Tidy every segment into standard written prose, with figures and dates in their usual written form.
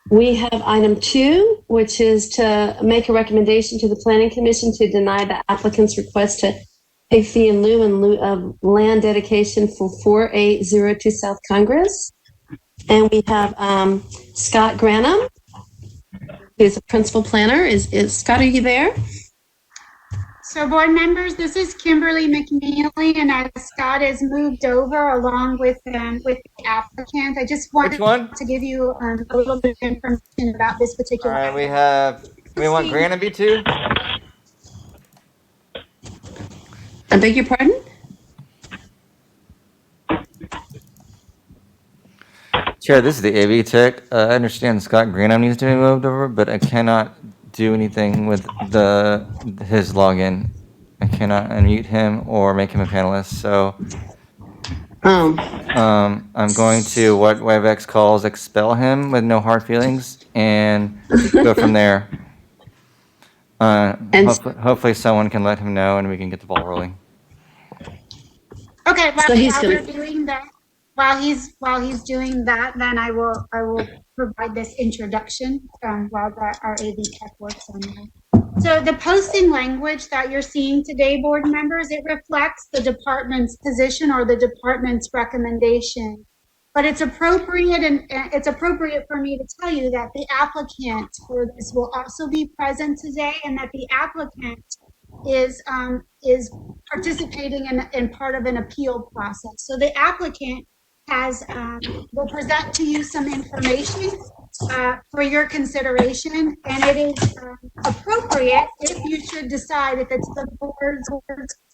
We have item 2, which is to make a recommendation to the Planning Commission to deny the applicant's request to pay fee in lieu of land dedication for 4802 South Congress. And we have Scott Grantham, who's a principal planner. Is Scott, are you there? So board members, this is Kimberly McNeely, and as Scott is moved over along with the applicant, I just wanted to give you a little bit of information about this particular. All right, we want Grantham B2. I beg your pardon? Chair, this is the AV Tech. I understand Scott Grantham needs to be moved over, but I cannot do anything with his login. I cannot unmute him or make him a panelist. So I'm going to what WebEx calls expel him with no hard feelings and go from there. Hopefully someone can let him know and we can get the ball rolling. Okay, while we're doing that, while he's doing that, then I will provide this introduction while our AV Tech works on that. So the posting language that you're seeing today, board members, it reflects the department's position or the department's recommendation. But it's appropriate, and it's appropriate for me to tell you that the applicant for this will also be present today, and that the applicant is participating in part of an appeal process. So the applicant will present to you some information for your consideration, and it is appropriate if you should decide, if it's the board's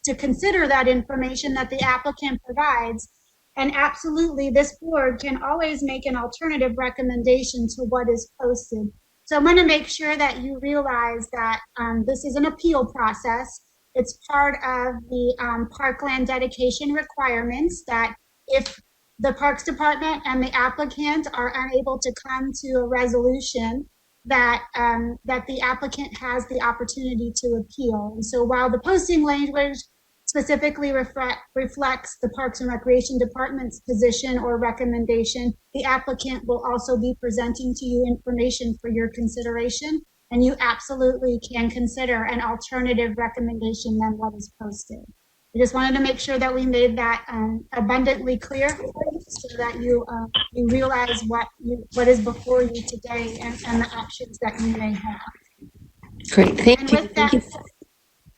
to consider that information that the applicant provides. And absolutely, this board can always make an alternative recommendation to what is posted. So I'm going to make sure that you realize that this is an appeal process. It's part of the parkland dedication requirements, that if the Parks Department and the applicant are unable to come to a resolution, that the applicant has the opportunity to appeal. And so while the posting language specifically reflects the Parks and Recreation Department's position or recommendation, the applicant will also be presenting to you information for your consideration, and you absolutely can consider an alternative recommendation than what is posted. I just wanted to make sure that we made that abundantly clear so that you realize what is before you today and the options that you may have. Great, thank you. With that,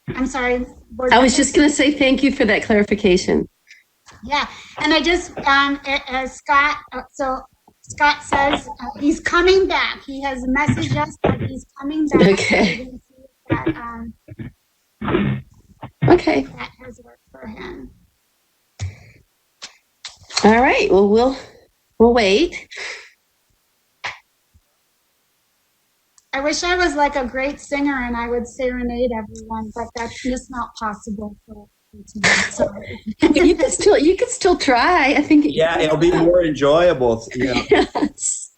I'm sorry. I was just going to say thank you for that clarification. Yeah, and I just, Scott, so Scott says he's coming back. He has messaged us that he's coming back. Okay. Okay. That has worked for him. All right. Well, we'll wait. I wish I was like a great singer and I would serenade everyone, but that's just not possible for tonight. Sorry. you could still try. I think. Yeah, it'll be more enjoyable. Yeah. Yes.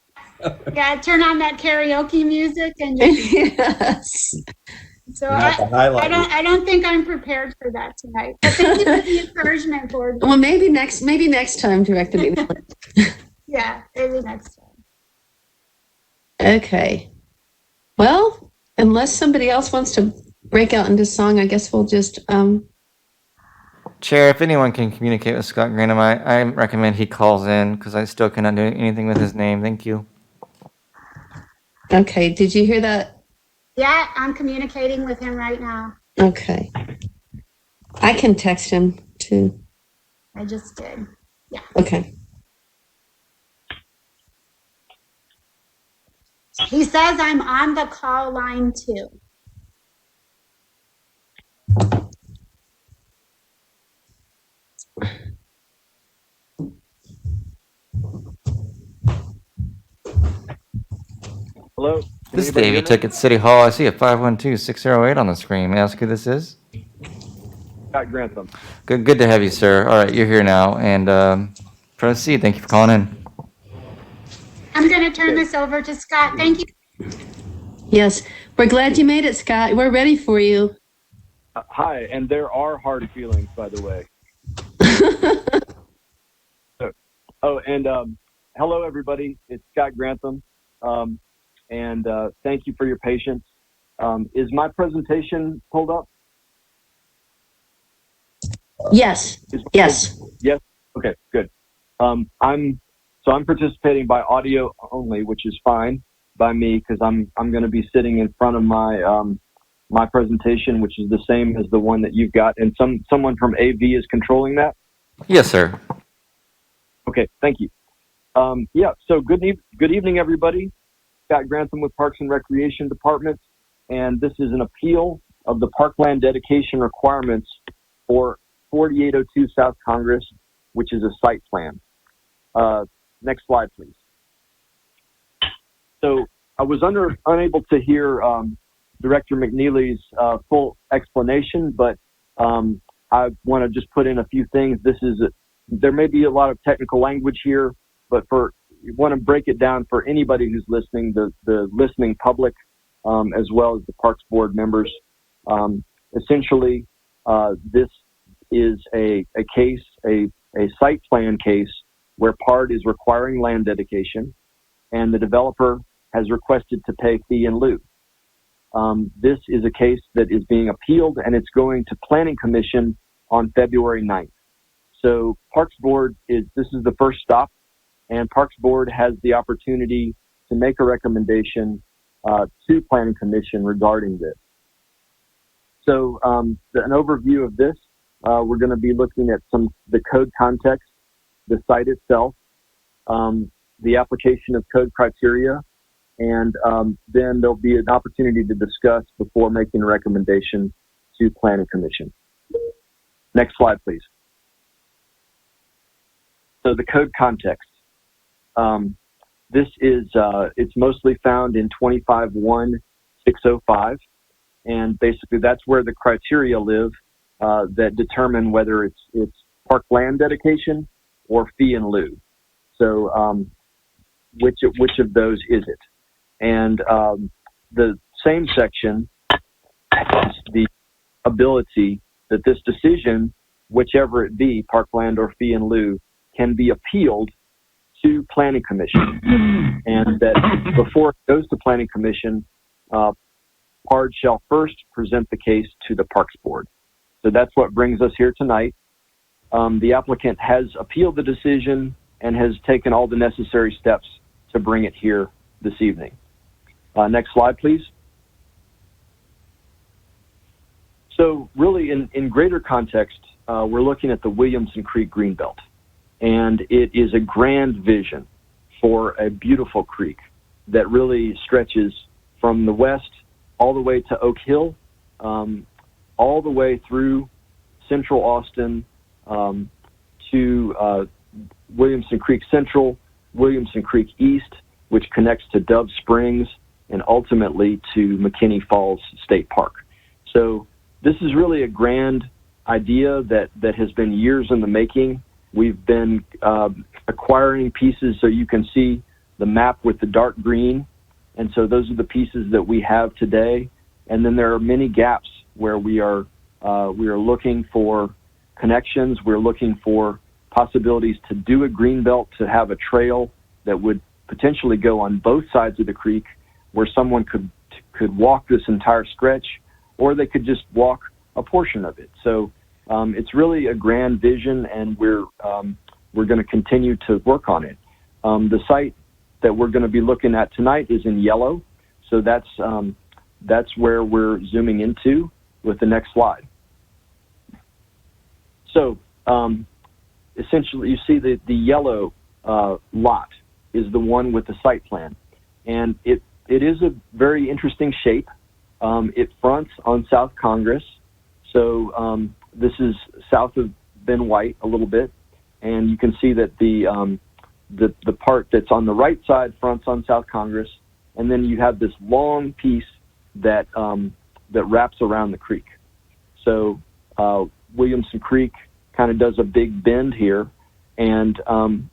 Yeah, turn on that karaoke music and just, yes. So I don't think I'm prepared for that tonight. But thank you for the encouragement, board. Well, maybe next time, Director. Yeah, maybe next time. Okay. Well, unless somebody else wants to break out into song, I guess we'll just. Chair, if anyone can communicate with Scott Grantham, I recommend he calls in because I still cannot do anything with his name. Thank you. Okay. Did you hear that? Yeah, I'm communicating with him right now. Okay. I can text him too. I just did. Yeah. Okay. He says I'm on the call line too. Hello. This is Davey Ticket City Hall. I see a 512-608 on the screen. May I ask who this is? Scott Grantham. Good to have you, sir. All right, you're here now, and proceed. Thank you for calling in. I'm going to turn this over to Scott. Thank you. Yes, we're glad you made it, Scott. We're ready for you. Hi, and there are hard feelings, by the way. Hello, everybody. It's Scott Grantham. and thank you for your patience. Is my presentation pulled up? Yes. Yes. Yes. Okay, good. I'm participating by audio only, which is fine by me because I'm going to be sitting in front of my my presentation, which is the same as the one that you've got, and someone from AV is controlling that. Yes, sir. Okay, thank you. Yeah. So good evening, everybody. Scott Grantham with Parks and Recreation Department, and this is an appeal of the parkland dedication requirements for 4802 South Congress, which is a site plan. Next slide, please. So I was unable to hear Director McNeely's full explanation, but I want to just put in a few things. There may be a lot of technical language here, but you want to break it down for anybody who's listening, the listening public, as well as the Parks Board members. Essentially, this is a case, a site plan case where PARD is requiring land dedication and the developer has requested to pay fee in lieu. This is a case that is being appealed and it's going to Planning Commission on February 9th. So Parks Board this is the first stop, and Parks Board has the opportunity to make a recommendation to Planning Commission regarding this. So an overview of this, we're going to be looking at the code context, the site itself, the application of code criteria, and then there'll be an opportunity to discuss before making a recommendation to Planning Commission. Next slide, please. So the code context. This is, it's mostly found in 20210126parks, and basically that's where the criteria live that determine whether it's parkland dedication or fee in lieu. So which of those is it? And the same section has the ability that this decision, whichever it be, parkland or fee in lieu, can be appealed to Planning Commission, and that before it goes to Planning Commission, PARD shall first present the case to the Parks Board. So that's what brings us here tonight. The applicant has appealed the decision and has taken all the necessary steps to bring it here this evening. Next slide, please. So really in greater context, we're looking at the Williamson Creek Greenbelt. And it is a grand vision for a beautiful creek that really stretches from the west all the way to Oak Hill, all the way through central Austin to Williamson Creek Central, Williamson Creek East, which connects to Dove Springs, and ultimately to McKinney Falls State Park. So this is really a grand idea that has been years in the making. We've been acquiring pieces, so you can see the map with the dark green. And so those are the pieces that we have today. And then there are many gaps where we are looking for connections. We're looking for possibilities to do a green belt, to have a trail that would potentially go on both sides of the creek, where someone could walk this entire stretch, or they could just walk a portion of it. So it's really a grand vision, and we're going to continue to work on it. The site that we're going to be looking at tonight is in yellow, so that's where we're zooming into with the next slide. So essentially, you see the yellow lot is the one with the site plan, and it is a very interesting shape. It fronts on South Congress, so this is south of Ben White a little bit, and you can see that the part that's on the right side fronts on South Congress, and then you have this long piece that wraps around the creek. So Williamson Creek kind of does a big bend here, and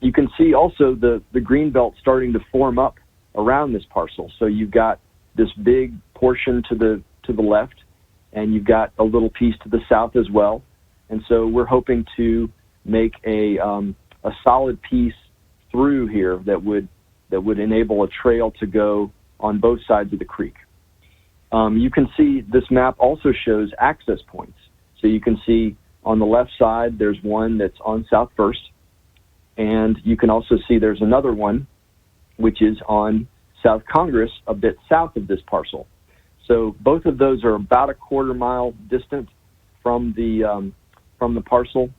you can see also the green belt starting to form up around this parcel. So you've got this big portion to the left, and you've got a little piece to the south as well. And so we're hoping to make a solid piece through here that would enable a trail to go on both sides of the creek. You can see this map also shows access points. So you can see on the left side, there's one that's on South First, and you can also see there's another one which is on South Congress, a bit south of this parcel. So both of those are about a quarter-mile distant from the parcel.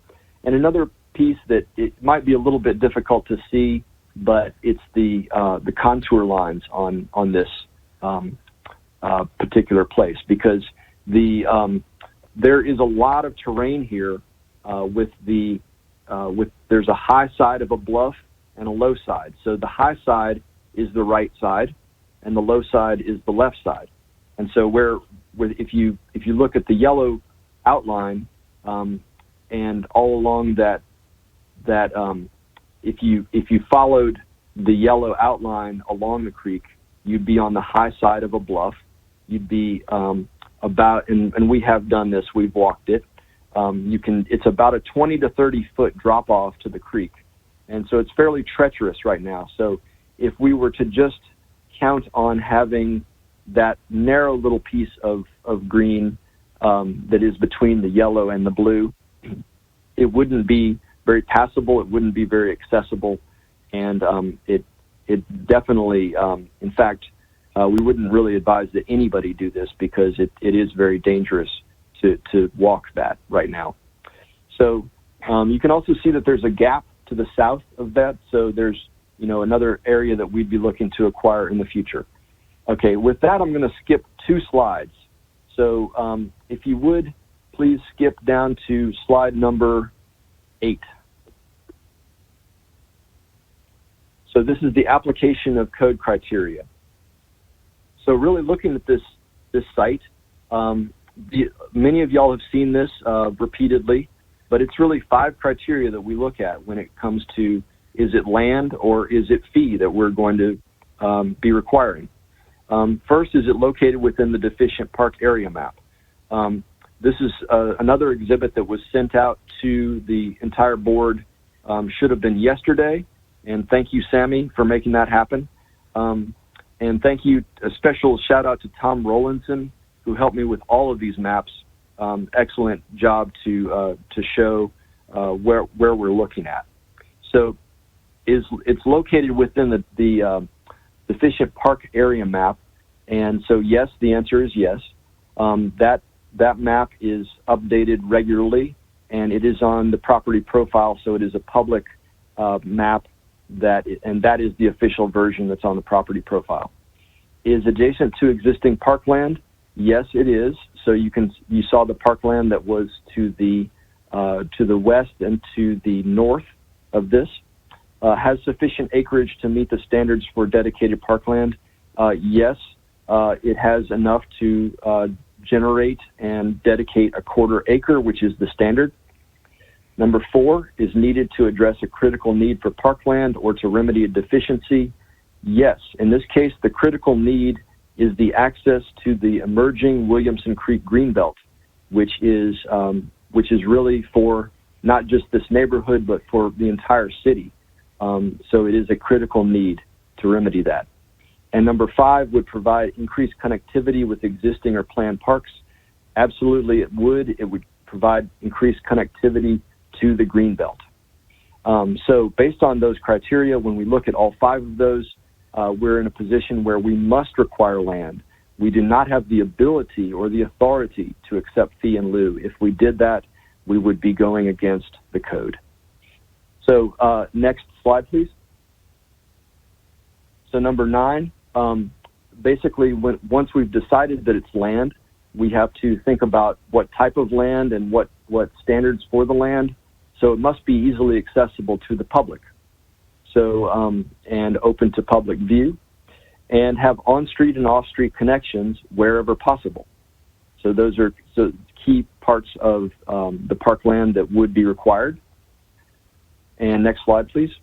And another piece that it might be a little bit difficult to see, but it's the contour lines on this particular place, because there is a lot of terrain here there's a high side of a bluff and a low side. So the high side is the right side, and the low side is the left side. And so if you look at the yellow outline, and all along that if you followed the yellow outline along the creek, you'd be on the high side of a bluff. You'd be and we have done this. We've walked it. It's about a 20 to 30 foot drop off to the creek, and so it's fairly treacherous right now. So if we were to just count on having that narrow little piece of green that is between the yellow and the blue, it wouldn't be very passable. It wouldn't be very accessible, and it definitely, in fact, we wouldn't really advise that anybody do this, because it is very dangerous to walk that right now. So you can also see that there's a gap to the south of that. So there's another area that we'd be looking to acquire in the future. Okay, with that, I'm going to skip 2 slides. So if you would, please skip down to slide number 8. So this is the application of code criteria. So really looking at this site, many of y'all have seen this repeatedly, but it's really 5 criteria that we look at when it comes to, is it land or is it fee that we're going to be requiring. First, is it located within the deficient park area map? This is another exhibit that was sent out to the entire board, should have been yesterday, and thank you, Sammy, for making that happen. And thank you, a special shout out to Tom Rowlandson, who helped me with all of these maps. Excellent job to show where we're looking at. So it's located within the deficient park area map, and so yes, the answer is yes. That map is updated regularly, and it is on the property profile, so it is a public map, and that is the official version that's on the property profile. Is adjacent to existing parkland? Yes, it is. So you saw the parkland that was to the west and to the north of this. Has sufficient acreage to meet the standards for dedicated parkland? Yes, it has enough to generate and dedicate a 1/4 acre, which is the standard. Number 4, is needed to address a critical need for parkland or to remedy a deficiency? Yes. In this case, the critical need is the access to the emerging Williamson Creek Greenbelt, which is really for not just this neighborhood, but for the entire city. So it is a critical need to remedy that. And number 5 would provide increased connectivity with existing or planned parks. Absolutely, it would. It would provide increased connectivity to the Greenbelt. So based on those criteria, when we look at all 5 of those, we're in a position where we must require land. We do not have the ability or the authority to accept fee in lieu. If we did that, we would be going against the code. So next slide, please. So number 9, basically once we've decided that it's land, we have to think about what type of land and what standards for the land. So it must be easily accessible to the public. So, and open to public view, and have on-street and off-street connections wherever possible. So those are key parts of the parkland that would be required. And next slide, please.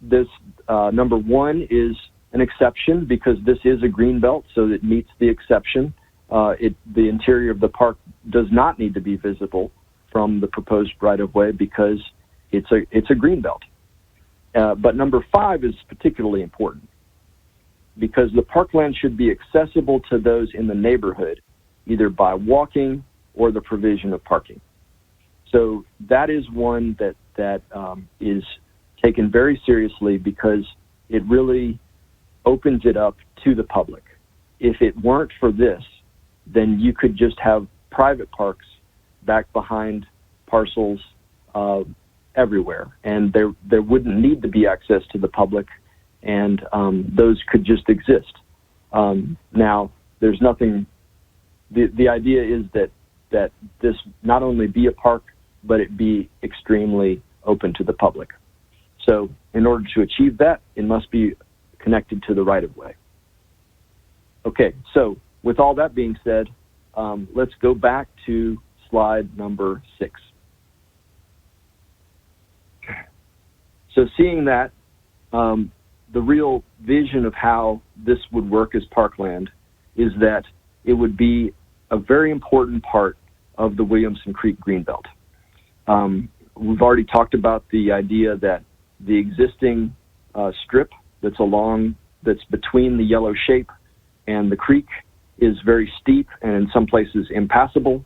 This number 1 is an exception because this is a green belt, so it meets the exception. The interior of the park does not need to be visible from the proposed right-of-way because it's a green belt. But number 5 is particularly important. because the parkland should be accessible to those in the neighborhood, either by walking or the provision of parking. So that is one that is taken very seriously because it really opens it up to the public. If it weren't for this, then you could just have private parks back behind parcels everywhere, and there wouldn't need to be access to the public, and those could just exist. Now, there's nothing. The idea is that this not only be a park, but it be extremely open to the public. So, in order to achieve that, it must be connected to the right-of-way. Okay, so with all that being said, let's go back to slide number 6. So seeing that, the real vision of how this would work as parkland is that it would be a very important part of the Williamson Creek Greenbelt. We've already talked about the idea that the existing strip that's between the yellow shape and the creek is very steep and in some places impassable.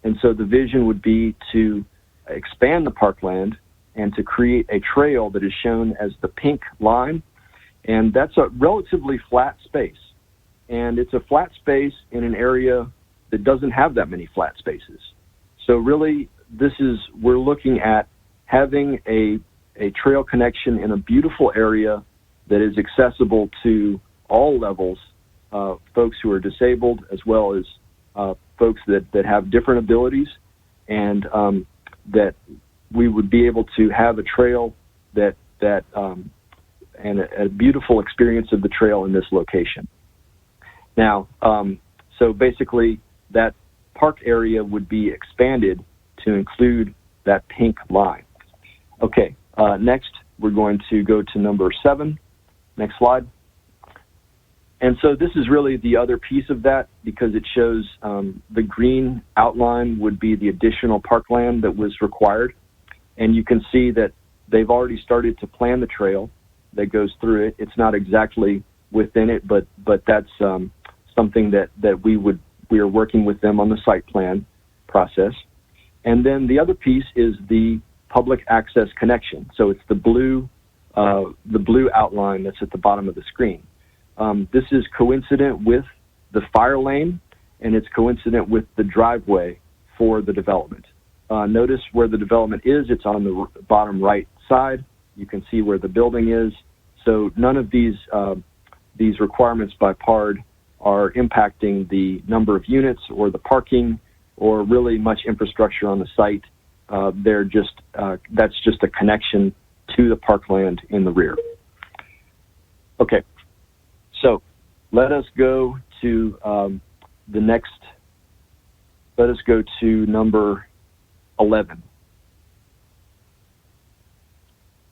And so the vision would be to expand the parkland and to create a trail that is shown as the pink line. And that's a relatively flat space. And it's a flat space in an area that doesn't have that many flat spaces. So really, we're looking at having a trail connection in a beautiful area that is accessible to all levels, folks who are disabled as well as folks that have different abilities, and that we would be able to have a trail and a beautiful experience of the trail in this location. Now, so basically that park area would be expanded to include that pink line. Okay, next we're going to go to number 7. Next slide. And so this is really the other piece of that, because it shows the green outline would be the additional parkland that was required. And you can see that they've already started to plan the trail that goes through it. It's not exactly within it, but that's something that we are working with them on the site plan process. And then the other piece is the public access connection. So it's the blue outline that's at the bottom of the screen. This is coincident with the fire lane, and it's coincident with the driveway for the development. Notice where the development is. It's on the bottom right side. You can see where the building is. So none of these requirements by PARD are impacting the number of units or the parking or really much infrastructure on the site. That's just a connection to the parkland in the rear. Okay, so let us go to let us go to number 11.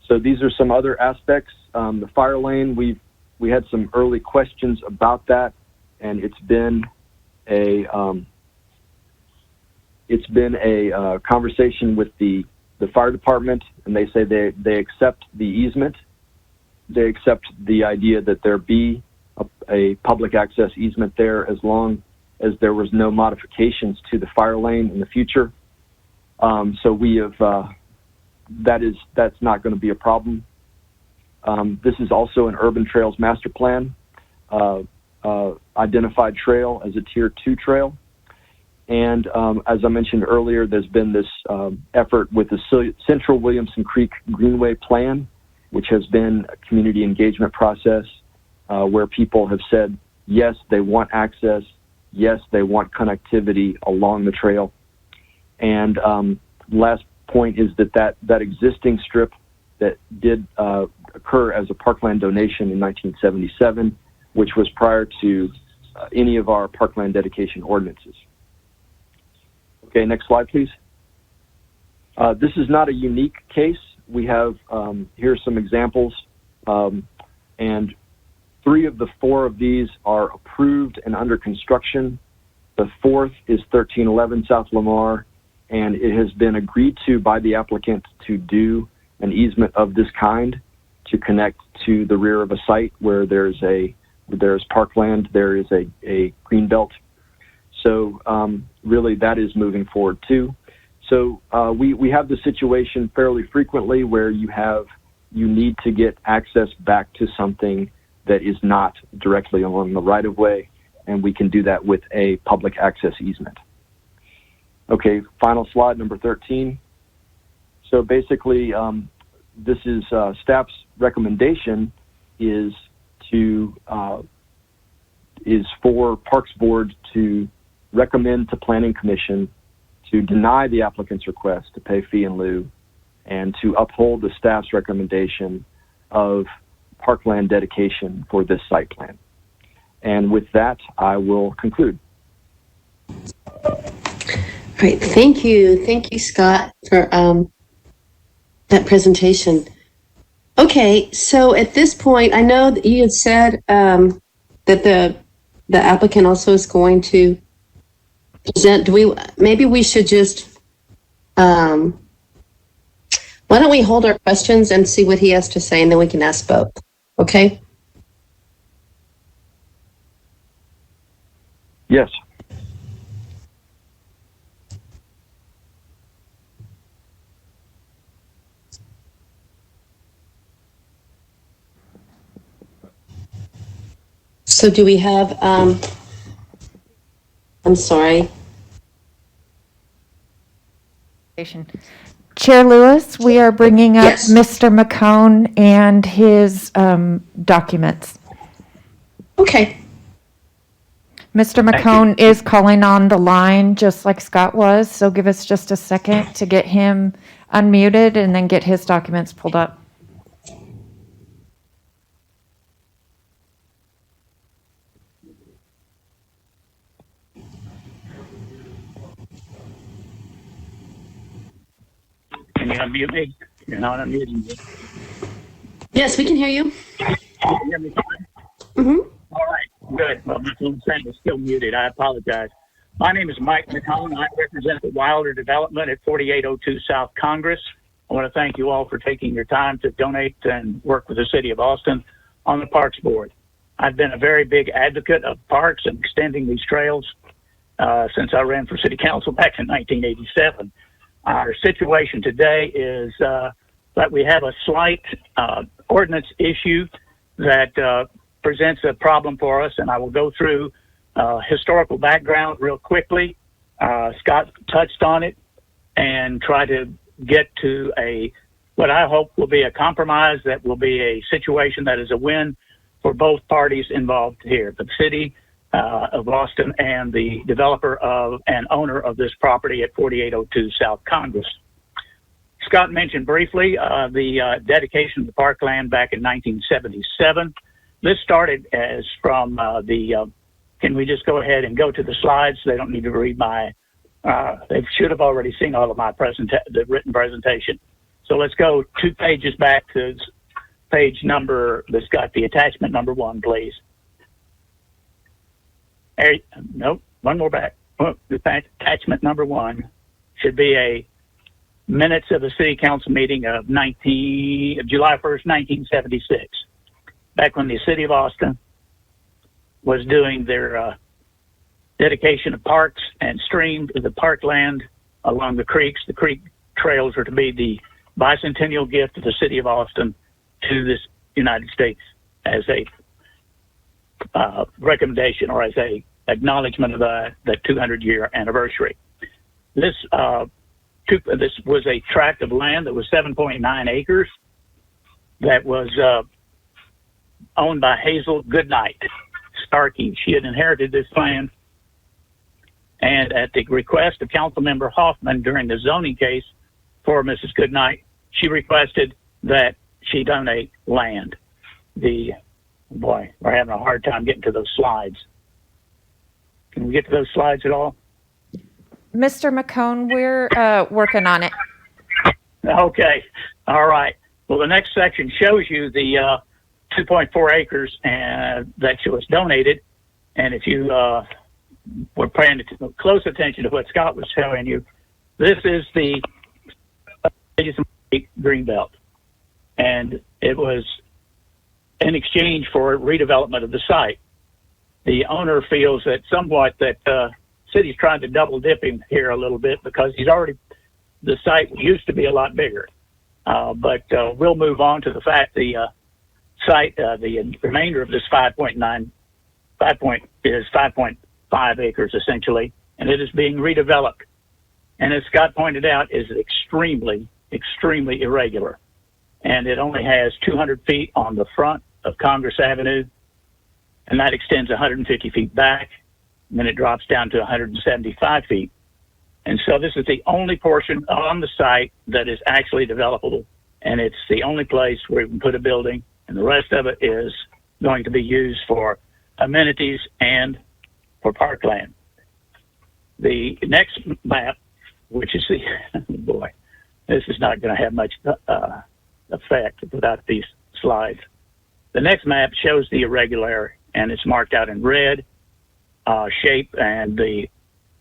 So these are some other aspects. The fire lane, we had some early questions about that, and it's been a conversation with the fire department, and they say they accept the easement. They accept the idea that there be a public access easement there as long as there was no modifications to the fire lane in the future. So we have that's not going to be a problem. This is also an urban trails master plan, identified trail as a tier 2 trail. And as I mentioned earlier, there's been this effort with the Central Williamson Creek Greenway Plan, which has been a community engagement process where people have said, yes, they want access, yes, they want connectivity along the trail. And last point is that existing strip that did occur as a parkland donation in 1977, which was prior to any of our parkland dedication ordinances. Okay, next slide, please. This is not a unique case. We have, here are some examples, and 3 of the 4 of these are approved and under construction. The 4th is 1311 South Lamar, and it has been agreed to by the applicant to do an easement of this kind to connect to the rear of a site where there's a there's parkland, there is a green belt. So really that is moving forward too. So we have the situation fairly frequently where you need to get access back to something that is not directly along the right of way, and we can do that with a public access easement. Okay, final slide, number 13. So basically, this is staff's recommendation is for Parks Board to recommend to Planning Commission to deny the applicant's request to pay fee in lieu and to uphold the staff's recommendation of parkland dedication for this site plan. And with that, I will conclude. All right, thank you. Thank you, Scott, for that presentation. Okay, so at this point, I know that you had said that the applicant also is going to present. Maybe we should just, why don't we hold our questions and see what he has to say, and then we can ask both, okay? Yes. So do we have, I'm sorry. Chair Lewis, we are bringing up Yes. Mr. McCone and his documents. Okay. Mr. McCone is calling on the line just like Scott was, so give us just a second to get him unmuted and then get his documents pulled up. Can you unmute me? You're not unmuting me. Yes, we can hear you. Can you hear me fine? Mm-hmm. All right, good. Well, my phone sound is still muted. I apologize. My name is Mike McCone. I represent the Wilder Development at 4802 South Congress. I want to thank you all for taking your time to donate and work with the City of Austin on the Parks Board. I've been a very big advocate of parks and extending these trails since I ran for City Council back in 1987. Our situation today is that we have a slight ordinance issue that presents a problem for us, and I will go through historical background real quickly. Scott touched on it and try to get to what I hope will be a compromise that will be a situation that is a win for both parties involved here, the City of Austin and the developer and owner of this property at 4802 South Congress. Scott mentioned briefly the dedication of the parkland back in 1977. This started as from can we just go ahead and go to the slides? They don't need to read they should have already seen all of my the written presentation. So let's go 2 pages back to page number that's got the attachment number 1, please. Nope, one more back. Attachment number 1 should be a minutes of the City Council meeting of July 1st, 1976. Back when the City of Austin was doing their dedication of parks and streams of the parkland along the creeks. The creek trails are to be the bicentennial gift of the City of Austin to this United States as a recommendation or as a acknowledgement of that 200-year anniversary. This was a tract of land that was 7.9 acres that was owned by Hazel Goodnight Starkey. She had inherited this land, and at the request of Councilmember Hoffman during the zoning case for Mrs. Goodnight, she requested that she donate land. Boy, we're having a hard time getting to those slides. Can we get to those slides at all? Mr. McCone, we're working on it. Okay, all right. Well, the next section shows you the 2.4 acres that was donated. And if you were paying close attention to what Scott was showing you, this is the Greenbelt. And it was in exchange for redevelopment of the site. The owner feels that somewhat that city's trying to double dip him here a little bit because the site used to be a lot bigger. But we'll move on to the fact the site, the remainder of this 5.5 acres essentially, and it is being redeveloped. And as Scott pointed out, is extremely, extremely irregular. And it only has 200 feet on the front of Congress Avenue, and that extends 150 feet back, and then it drops down to 175 feet. And so this is the only portion on the site that is actually developable, and it's the only place where you can put a building, and the rest of it is going to be used for amenities and for parkland. The next map, which is the, boy, this is not going to have much effect without these slides. The next map shows the irregularity, and it's marked out in red shape, and the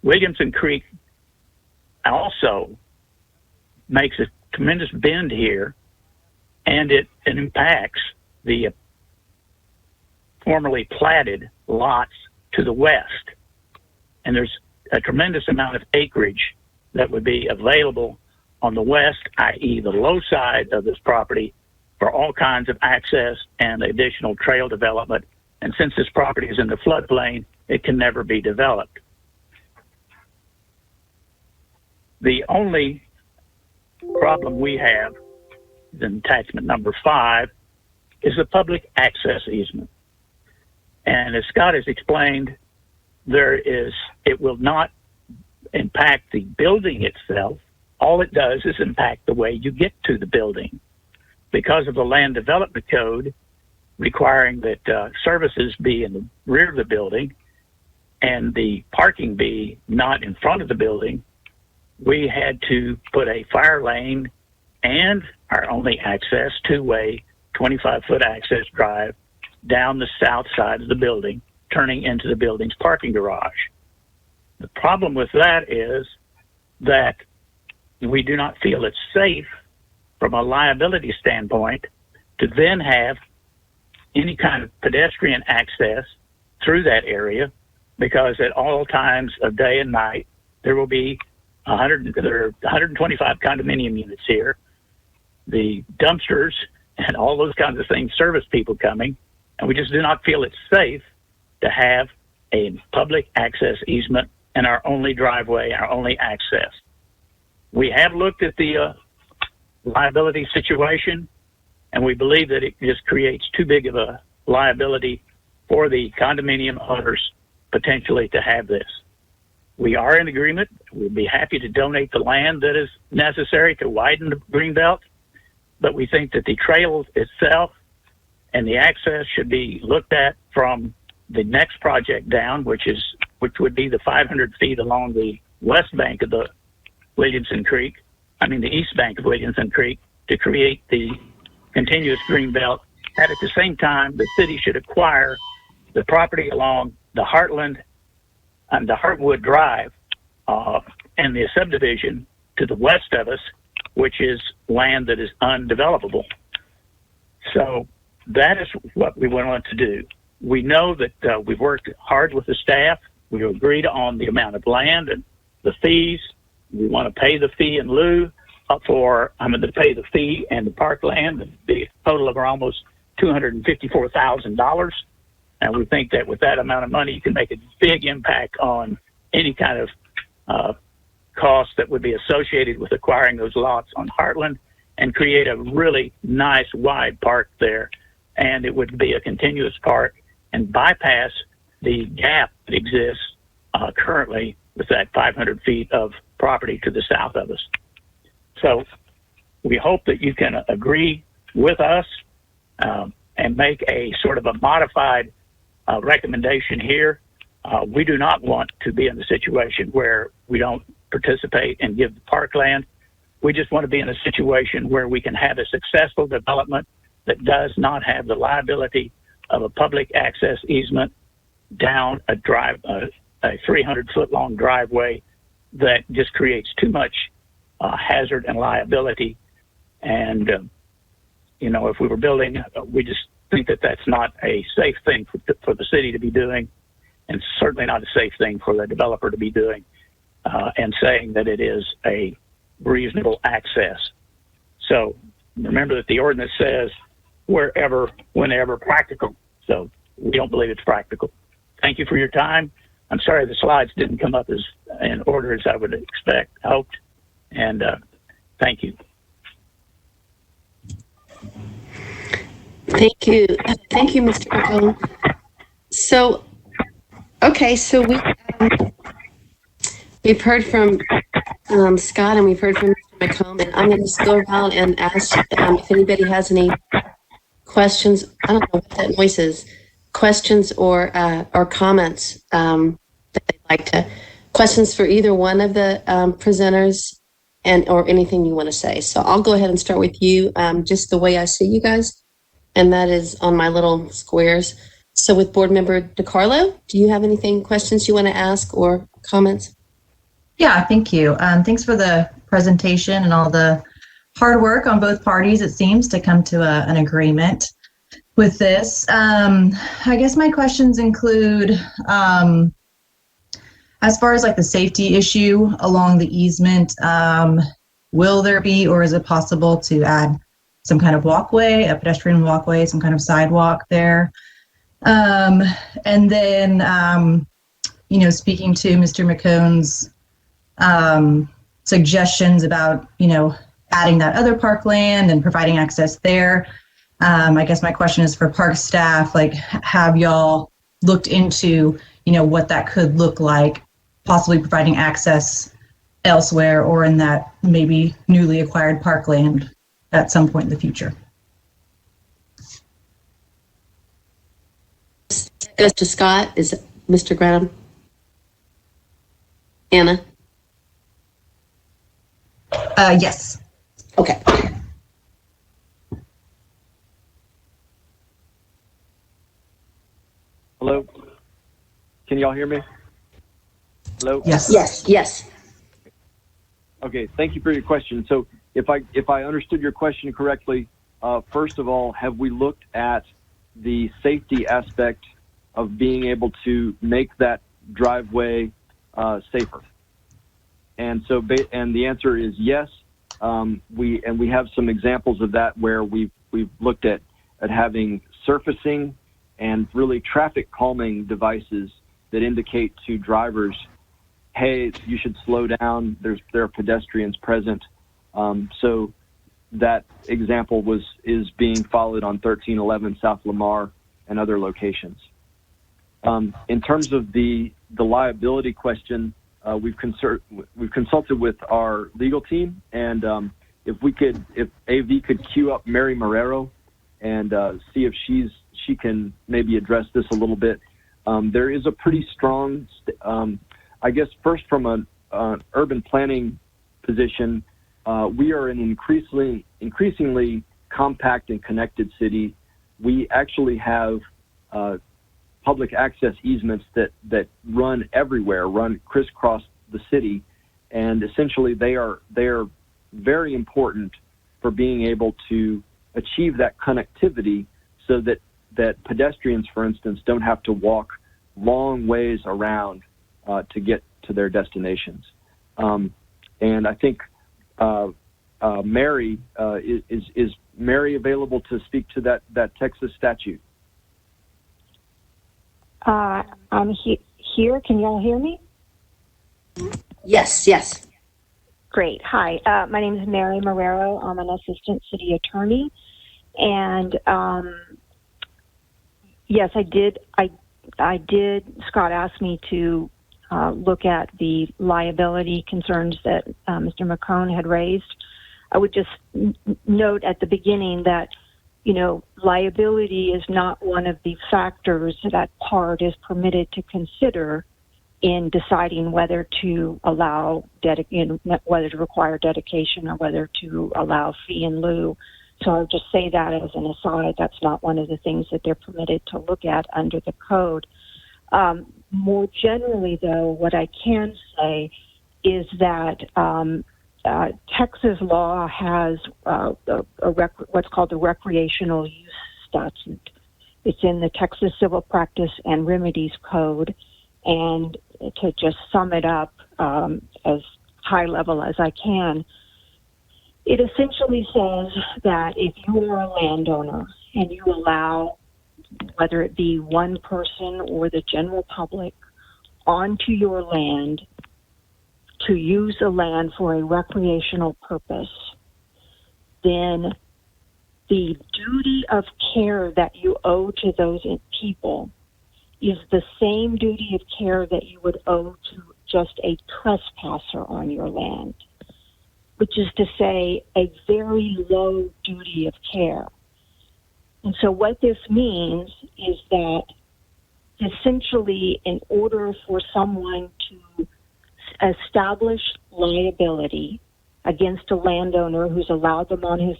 Williamson Creek also makes a tremendous bend here, and it impacts the formerly platted lots to the west. And there's a tremendous amount of acreage that would be available on the west, i.e. the low side of this property, for all kinds of access and additional trail development. And since this property is in the floodplain, it can never be developed. The only problem we have in attachment number 5 is the public access easement. And as Scott has explained, it will not impact the building itself. All it does is impact the way you get to the building. Because of the land development code requiring that services be in the rear of the building and the parking be not in front of the building, we had to put a fire lane and our only access, two-way, 25-foot access drive down the south side of the building, turning into the building's parking garage. The problem with that is that we do not feel it's safe from a liability standpoint to then have any kind of pedestrian access through that area, because at all times of day and night, there will be 125 condominium units here. The dumpsters and all those kinds of things service people coming, and we just do not feel it's safe to have a public access easement and our only driveway, our only access. We have looked at the liability situation, and we believe that it just creates too big of a liability for the condominium owners potentially to have this. We are in agreement. We'd be happy to donate the land that is necessary to widen the greenbelt, but we think that the trail itself and the access should be looked at from the next project down, which would be the 500 feet along the west bank of the the east bank of Williamson Creek, to create the continuous greenbelt. And at the same time, the city should acquire the property along the Heartland and the Heartwood Drive and the subdivision to the west of us, which is land that is undevelopable. So that is what we want to do. We know that we've worked hard with the staff. We agreed on the amount of land and the fees. We want to pay the fee in lieu to pay the fee and the parkland, the total of almost $254,000. And we think that with that amount of money, you can make a big impact on any kind of cost that would be associated with acquiring those lots on Heartland, and create a really nice wide park there. And it would be a continuous park and bypass the gap that exists currently with that 500 feet of property to the south of us. So we hope that you can agree with us and make a sort of a modified recommendation here. We do not want to be in the situation where we don't participate and give the parkland. We just want to be in a situation where we can have a successful development that does not have the liability of a public access easement down a 300-foot long driveway that just creates too much hazard and liability. And if we were building, we just think that that's not a safe thing for the city to be doing, and certainly not a safe thing for the developer to be doing, and saying that it is a reasonable access. So remember that the ordinance says wherever, whenever practical. So we don't believe it's practical. Thank you for your time. I'm sorry the slides didn't come up as in order as I would hoped, and thank you. Thank you. Thank you, Mr. McComb. So, okay, so we've heard from Scott and we've heard from Mr. McComb, and I'm going to just go around and ask if anybody has any questions. I don't know what that noise is. Questions or comments that they'd like to. Questions for either one of the presenters, and or anything you want to say. So I'll go ahead and start with you, just the way I see you guys, and that is on my little squares. So with Board Member DiCarlo, do you have anything, questions you want to ask or comments? Yeah, thank you. Thanks for the presentation and all the hard work on both parties, it seems, to come to an agreement with this. I guess my questions include, as far as like the safety issue along the easement, will there be, or is it possible to add some kind of walkway, a pedestrian walkway, some kind of sidewalk there? And then, you know, speaking to Mr. McCone's suggestions about, you know, adding that other parkland and providing access there. I guess my question is for park staff, like, have y'all looked into, you know, what that could look like, possibly providing access elsewhere or in that maybe newly acquired parkland at some point in the future? Goes to Scott. Is it Mr. Grantham? Anna? Yes. Okay. Hello? Can y'all hear me? Hello? Yes. Yes, yes. Okay, thank you for your question. So if I understood your question correctly, first of all, have we looked at the safety aspect of being able to make that driveway safer? And so, and the answer is yes. We have some examples of that where we've looked at having surfacing and really traffic calming devices that indicate to drivers, hey, you should slow down. There are pedestrians present. So that example is being followed on 1311 South Lamar and other locations. In terms of the liability question, we've consulted with our legal team, and if AV could queue up Mary Marrero and see if she can maybe address this a little bit. There is a pretty strong, I guess, first from an urban planning position, we are an increasingly compact and connected city. We actually have public access easements that run everywhere, run crisscross the city, and essentially they are very important for being able to achieve that connectivity, so that pedestrians, for instance, don't have to walk long ways around to get to their destinations. And I think Mary, is Mary available to speak to that Texas statute? I'm here. Can y'all hear me? Yes, yes. Great. Hi, my name is Mary Marrero. I'm an assistant city attorney. And yes, I did. Scott asked me to look at the liability concerns that Mr. McCone had raised. I would just note at the beginning that, you know, liability is not one of the factors that PART is permitted to consider in deciding whether to allow whether to require dedication or whether to allow fee in lieu. So I'll just say that as an aside. That's not one of the things that they're permitted to look at under the code. More generally, though, what I can say is that Texas law has what's called the recreational use statute. It's in the Texas Civil Practice and Remedies Code. And to just sum it up as high level as I can, it essentially says that if you are a landowner and you allow, whether it be one person or the general public, onto your land to use the land for a recreational purpose, then the duty of care that you owe to those people is the same duty of care that you would owe to just a trespasser on your land, which is to say a very low duty of care. And so what this means is that essentially in order for someone to establish liability against a landowner who's allowed them on his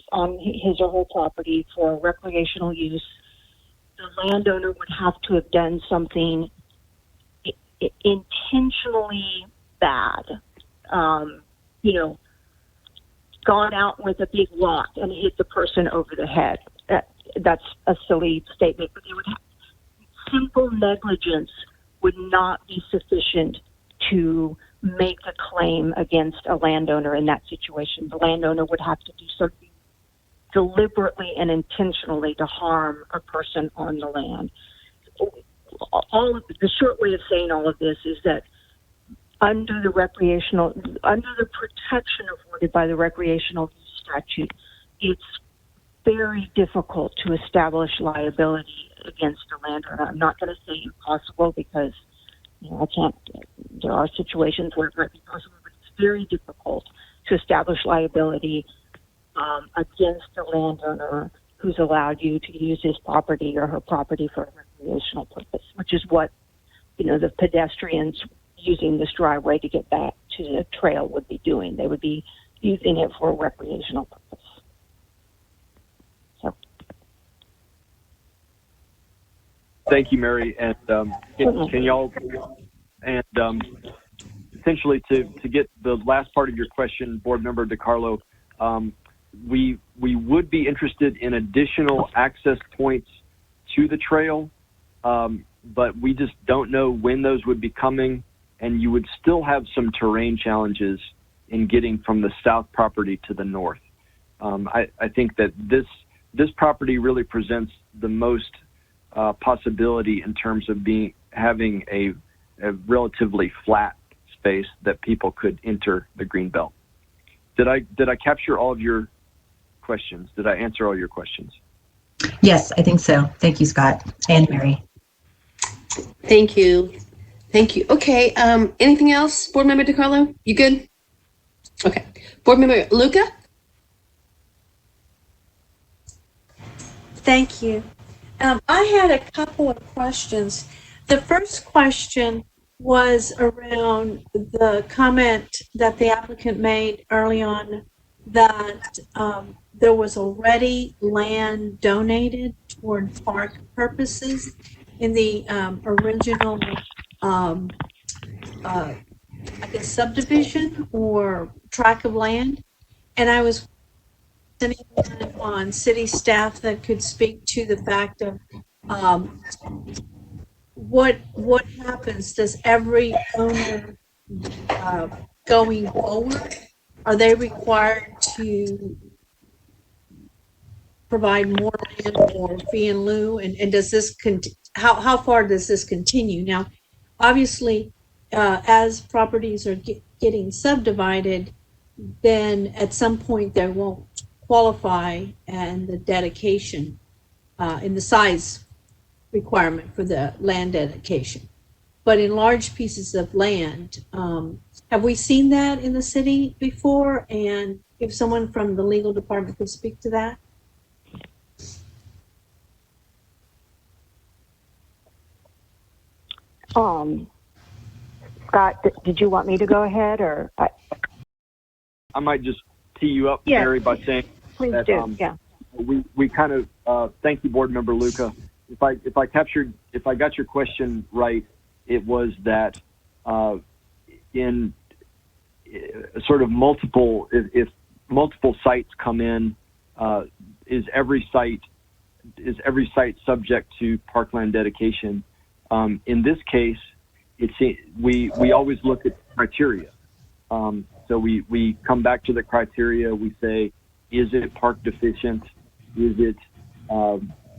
or her property for recreational use, the landowner would have to have done something intentionally bad, gone out with a big rock and hit the person over the head. That's a silly statement, but they would have, simple negligence would not be sufficient to make a claim against a landowner in that situation. The landowner would have to do something deliberately and intentionally to harm a person on the land. The short way of saying all of this is that under the protection afforded by the recreational use statute, it's very difficult to establish liability against a landowner. I'm not going to say impossible because I can't. There are situations where it might be possible, but it's very difficult to establish liability against a landowner who's allowed you to use his property or her property for a recreational purpose, which is what the pedestrians using this driveway to get back to the trail would be doing. They would be using it for a recreational purpose. So, thank you, Mary. And can y'all essentially to get the last part of your question, Board Member DiCarlo, we would be interested in additional access points to the trail, but we just don't know when those would be coming, and you would still have some terrain challenges in getting from the south property to the north. I think that this property really presents the most possibility in terms of having a relatively flat space that people could enter the greenbelt. Did I capture all of your questions? Did I answer all your questions? Yes, I think so. Thank you, Scott and Mary. Thank you. Okay, anything else, Board Member DiCarlo? You good? Okay. Board Member Luca? Thank you. I had a couple of questions. The first question was around the comment that the applicant made early on that there was already land donated toward park purposes in the original, I guess, subdivision or tract of land. And I was anyone on city staff that could speak to the fact of what happens? Does every owner going forward, are they required to provide more land or fee-in-lieu? And does this how far does this continue? Now, obviously, as properties are getting subdivided, then at some point they won't qualify and the dedication in the size requirement for the land dedication. But in large pieces of land, have we seen that in the city before? And if someone from the legal department could speak to that. Scott, did you want me to go ahead, or? I might just tee you up, Yes. Mary, by saying Please that do. Yeah. we kind of thank you, Board Member Luca. If I got your question right, it was that in sort of multiple, if multiple sites come in, is every site is every site subject to parkland dedication? In this case, we always look at criteria. So we come back to the criteria. We say, is it park deficient? Is it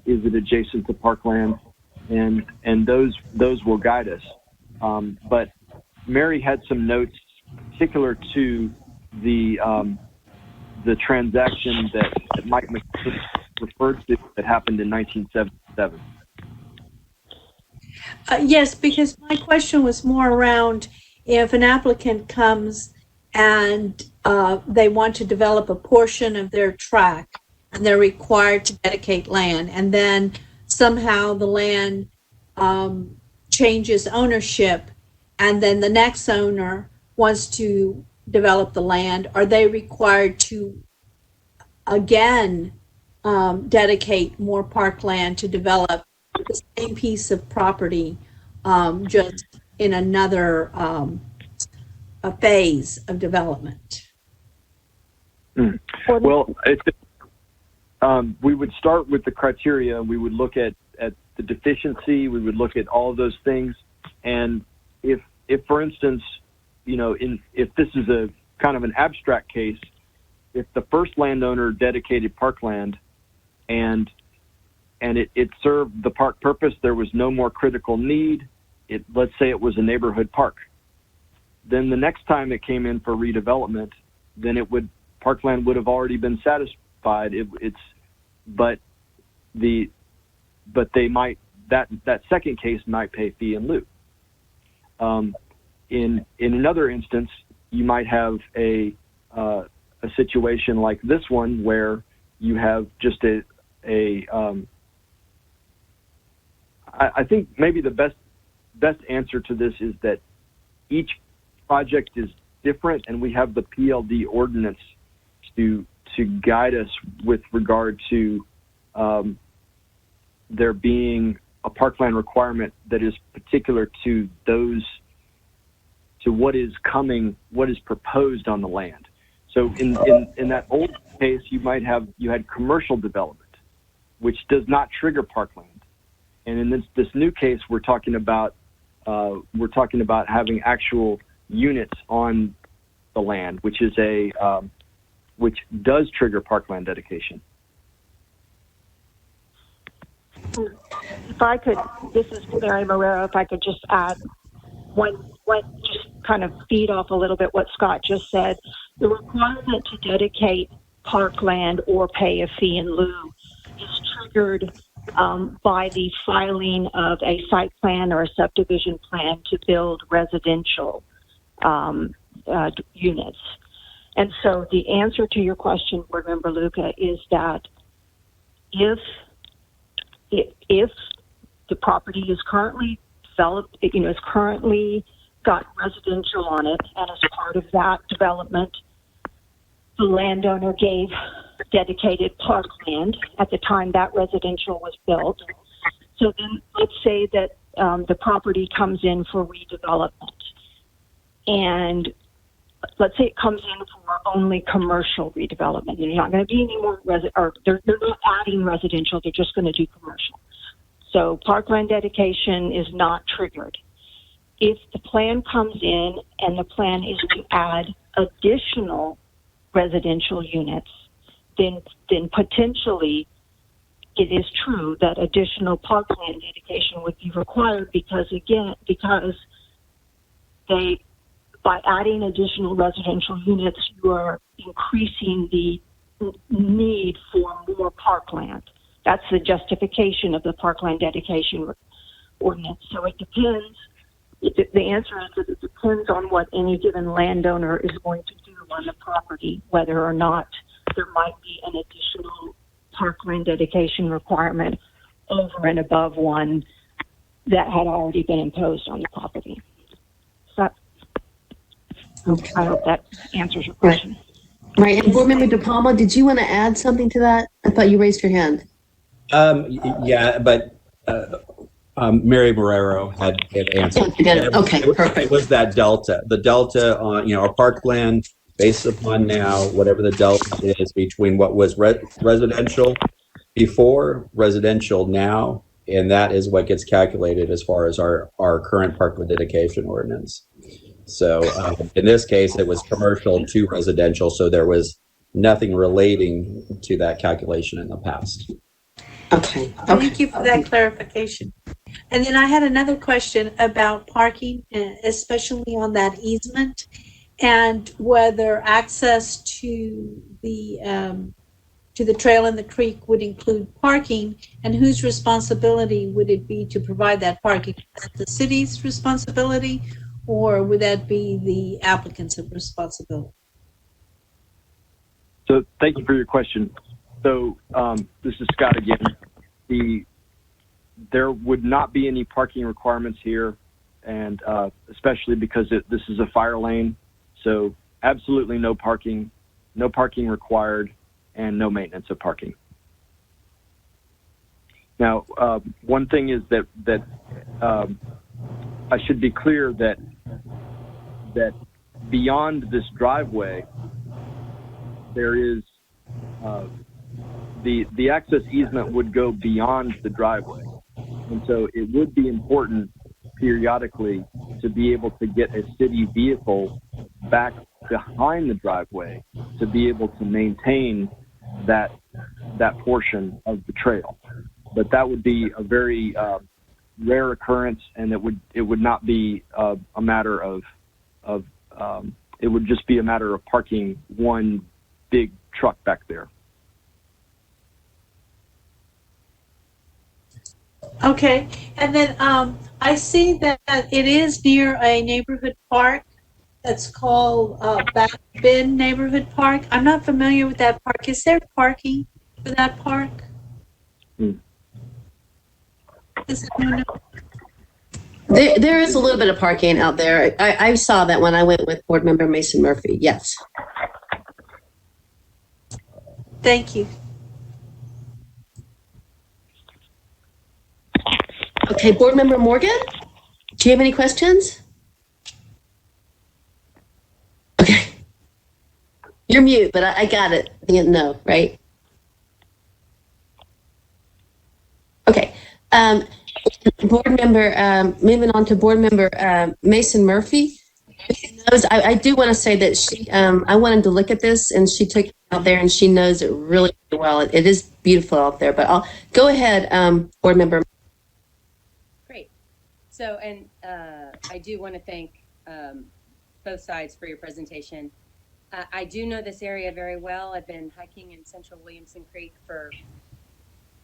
adjacent to parkland? And those will guide us. But Mary had some notes particular to the transaction that Mike McKeon referred to that happened in 1977. Yes, because my question was more around if an applicant comes and they want to develop a portion of their tract and they're required to dedicate land, and then somehow the land changes ownership, and then the next owner wants to develop the land, are they required to again dedicate more parkland to develop the same piece of property, just in another a phase of development? Well, we would start with the criteria. We would look at the deficiency. We would look at all of those things. And if for instance, if this is a kind of an abstract case, if the first landowner dedicated parkland and it served the park purpose, there was no more critical need. Let's say it was a neighborhood park. Then the next time it came in for redevelopment, then parkland would have already been satisfied. But they might, that second case might pay fee in lieu. In another instance, you might have a situation like this one where you have just I think maybe the best answer to this is that each project is different, and we have the PLD ordinance to guide us with regard to there being a parkland requirement that is particular to what is proposed on the land. So in that old case, you had commercial development, which does not trigger parkland. And in this new case, we're talking about having actual units on the land, which does trigger parkland dedication. If I could, this is Mary Marrero, if I could just add just kind of feed off a little bit what Scott just said. The requirement to dedicate parkland or pay a fee in lieu is triggered by the filing of a site plan or a subdivision plan to build residential units. And so the answer to your question, Board Member Luca, is that if the property is currently developed, is currently got residential on it, and as part of that development, the landowner gave dedicated parkland at the time that residential was built. So then let's say that the property comes in for redevelopment, and let's say it comes in for only commercial redevelopment. There's not going to be any more they're not adding residential, they're just going to do commercial. So parkland dedication is not triggered. If the plan comes in and the plan is to add additional residential units, then potentially it is true that additional parkland dedication would be required because by adding additional residential units, you are increasing the need for more parkland. That's the justification of the parkland dedication ordinance. So it depends. The answer is that it depends on what any given landowner is going to do on the property, whether or not there might be an additional parkland dedication requirement over and above one that had already been imposed on the property. So I hope that answers your question. Right. And Board Member DePalma, did you want to add something to that? I thought you raised your hand. Yeah, but Mary Marrero had answered. Okay, perfect. It was that delta. The delta on, our parkland, based upon now, whatever the delta is between what was residential before, residential now, and that is what gets calculated as far as our current parkland dedication ordinance. So in this case, it was commercial to residential, so there was nothing relating to that calculation in the past. Okay. Thank you for that clarification. And then I had another question about parking, especially on that easement, and whether access to the trail in the creek would include parking, and whose responsibility would it be to provide that parking? Is that the city's responsibility, or would that be the applicant's responsibility? So thank you for your question. So this is Scott again. There would not be any parking requirements here, and especially because this is a fire lane. So absolutely no parking required, and no maintenance of parking. Now, one thing is that I should be clear that beyond this driveway, there is the access easement would go beyond the driveway, and so it would be important periodically to be able to get a city vehicle back behind the driveway to be able to maintain that portion of the trail. But that would be a very rare occurrence, and it would not be a matter of it would just be a matter of parking one big truck back there. Okay, and then I see that it is near a neighborhood park that's called Back Bend Neighborhood Park. I'm not familiar with that park. Is there parking for that park? Is it no? There is a little bit of parking out there. I saw that when I went with Board Member Mason Murphy. Yes. Thank you. Okay, Board Member Morgan, do you have any questions? Okay. You're mute, but I got it. No, right? Okay. Board Member, moving on to Board Member Mason Murphy. I do want to say that she, I wanted to look at this, and she took it out there, and she knows it really well. It is beautiful out there, but I'll go ahead, Board Member. Great. So, and I do want to thank both sides for your presentation. I do know this area very well. I've been hiking in Central Williamson Creek for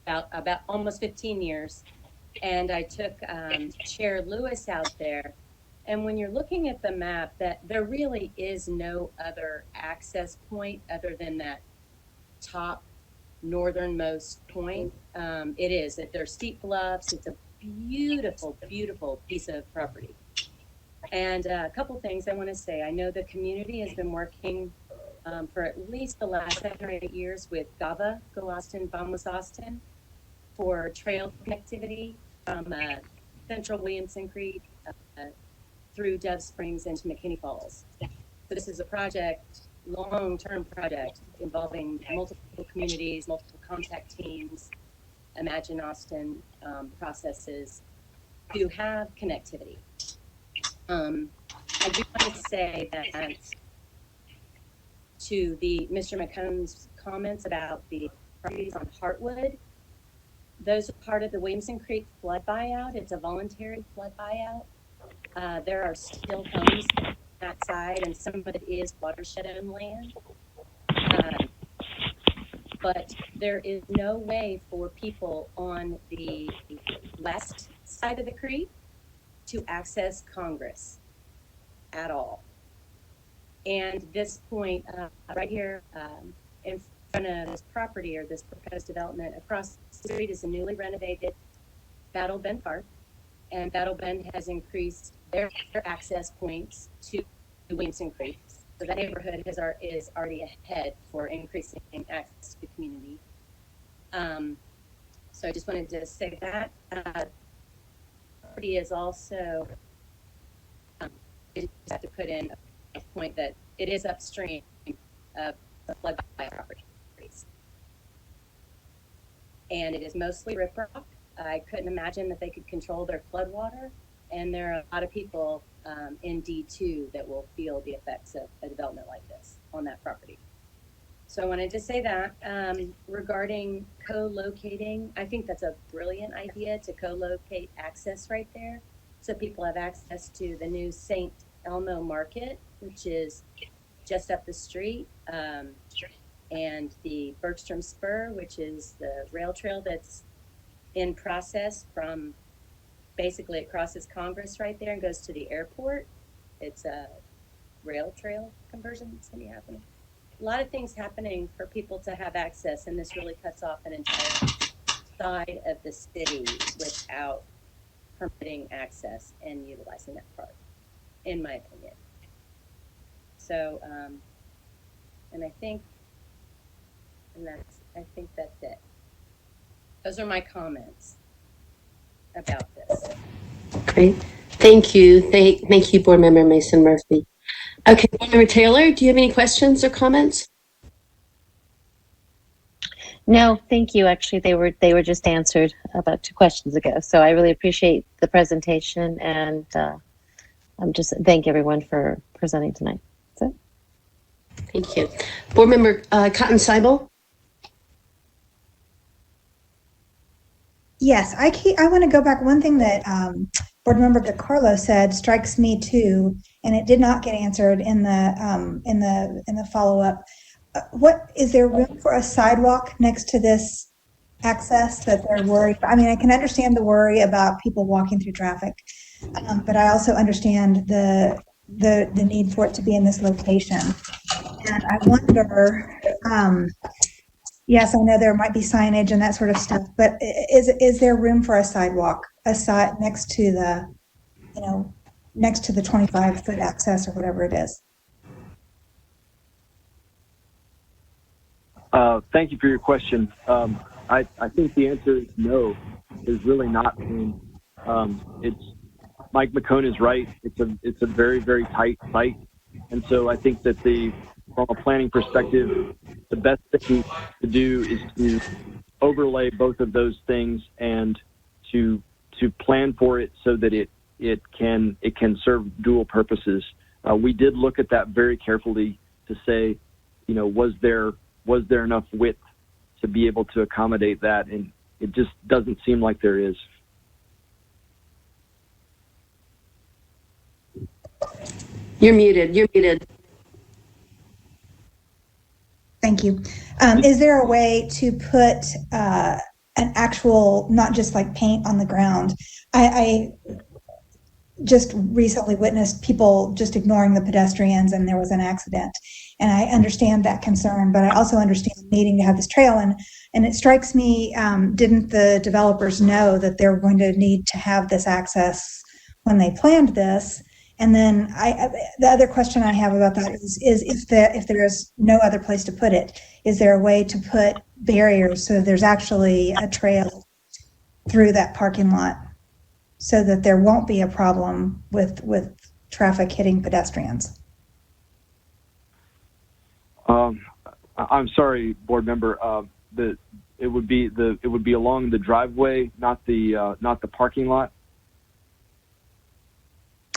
about almost 15 years. And I took Chair Lewis out there. And when you're looking at the map, that there really is no other access point other than that top northernmost point. It is that there's steep bluffs. It's a beautiful, beautiful piece of property. And a couple things I want to say. I know the community has been working for at least the last 7 or 8 years with GAVA, Go Austin, Vamos Austin, for trail connectivity from Central Williamson Creek through Dove Springs into McKinney Falls. So this is a project, long-term project, involving multiple communities, multiple contact teams, Imagine Austin processes to have connectivity. I do want to say that to Mr. McCone's comments about the properties on Heartwood, those are part of the Williamson Creek flood buyout. It's a voluntary flood buyout. There are still homes on that side, and some of it is watershed-owned land. But there is no way for people on the west side of the creek to access Congress at all. And this point right here in front of this property, or this proposed development across the street, is a newly renovated Battle Bend Park, and Battle Bend has increased their access points to Williamson Creek. So that neighborhood is already ahead for increasing access to the community. So I just wanted to say that. Property is also, you just have to put in a point that it is upstream of the flood by properties. and it is mostly riprap. I couldn't imagine that they could control their floodwater, and there are a lot of people in D2 that will feel the effects of a development like this on that property. So I wanted to say that. Regarding co-locating, I think that's a brilliant idea to co-locate access right there, so people have access to the new St. Elmo Market, which is just up the street, and the Bergstrom Spur, which is the rail trail that's in process from, basically it crosses Congress right there and goes to the airport. It's a rail trail conversion that's going to be happening. A lot of things happening for people to have access, and this really cuts off an entire side of the city without permitting access and utilizing that park, in my opinion. So, and I think that's it. Those are my comments about this. Great. Thank you. Thank you, Board Member Mason Murphy. Okay, Board Member Taylor, do you have any questions or comments? No, thank you. Actually, they were just answered about 2 questions ago. So I really appreciate the presentation, and I'm just thank everyone for presenting tonight. So, thank you, Board Member Cotton Seibel. Yes, I want to go back. One thing that Board Member DeCarlo said strikes me too, and it did not get answered in the follow-up. What is there room for a sidewalk next to this access that they're worried about? I mean, I can understand the worry about people walking through traffic, but I also understand the need for it to be in this location. And I wonder. Yes, I know there might be signage and that sort of stuff, but is there room for a sidewalk, next to the 25-foot access or whatever it is? Thank you for your question. I think the answer is no. There's really not room. It's Mike McCone is right. It's a very, very tight site, and so I think that from a planning perspective, the best thing to do is to overlay both of those things and to plan for it so that it can serve dual purposes. We did look at that very carefully to say, was there enough width to be able to accommodate that, and it just doesn't seem like there is. You're muted. Thank you. Is there a way to put an actual, not just like paint on the ground? I just recently witnessed people just ignoring the pedestrians, and there was an accident. And I understand that concern, but I also understand needing to have this trail. And it strikes me, didn't the developers know that they were going to need to have this access when they planned this? And then the other question I have about that is if there is no other place to put it, is there a way to put barriers so there's actually a trail through that parking lot so that there won't be a problem with traffic hitting pedestrians? I'm sorry, board member. It would be along the driveway, not the parking lot.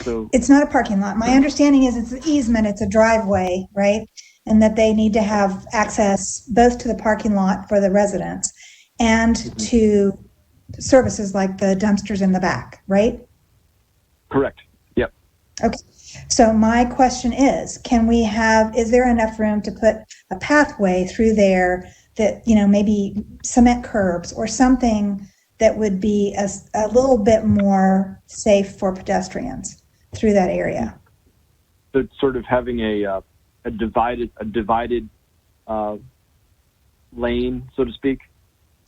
So it's not a parking lot. My understanding is it's an easement, it's a driveway, right? And that they need to have access both to the parking lot for the residents and to services like the dumpsters in the back, right? Correct. Yep. Okay. So my question is there enough room to put a pathway through there that, maybe cement curbs or something that would be a little bit more safe for pedestrians through that area? So sort of having a divided lane, so to speak.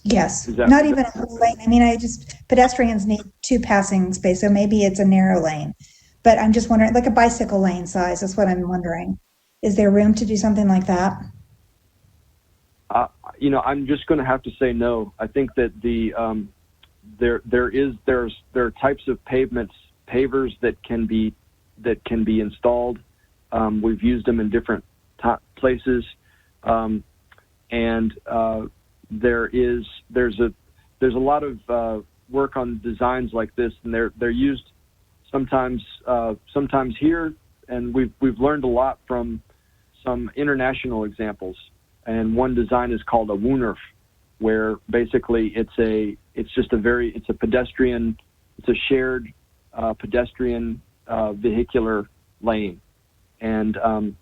Yes, not even a whole lane. I mean, pedestrians need 2 passing space, so maybe it's a narrow lane. But I'm just wondering, like a bicycle lane size, that's what I'm wondering. Is there room to do something like that? I'm just going to have to say no. I think that there are types of pavers that can be installed. We've used them in different places, and there's a lot of work on designs like this, and they're used sometimes here, and we've learned a lot from some international examples. And one design is called a Woonerf, where basically it's a shared pedestrian vehicular lane, and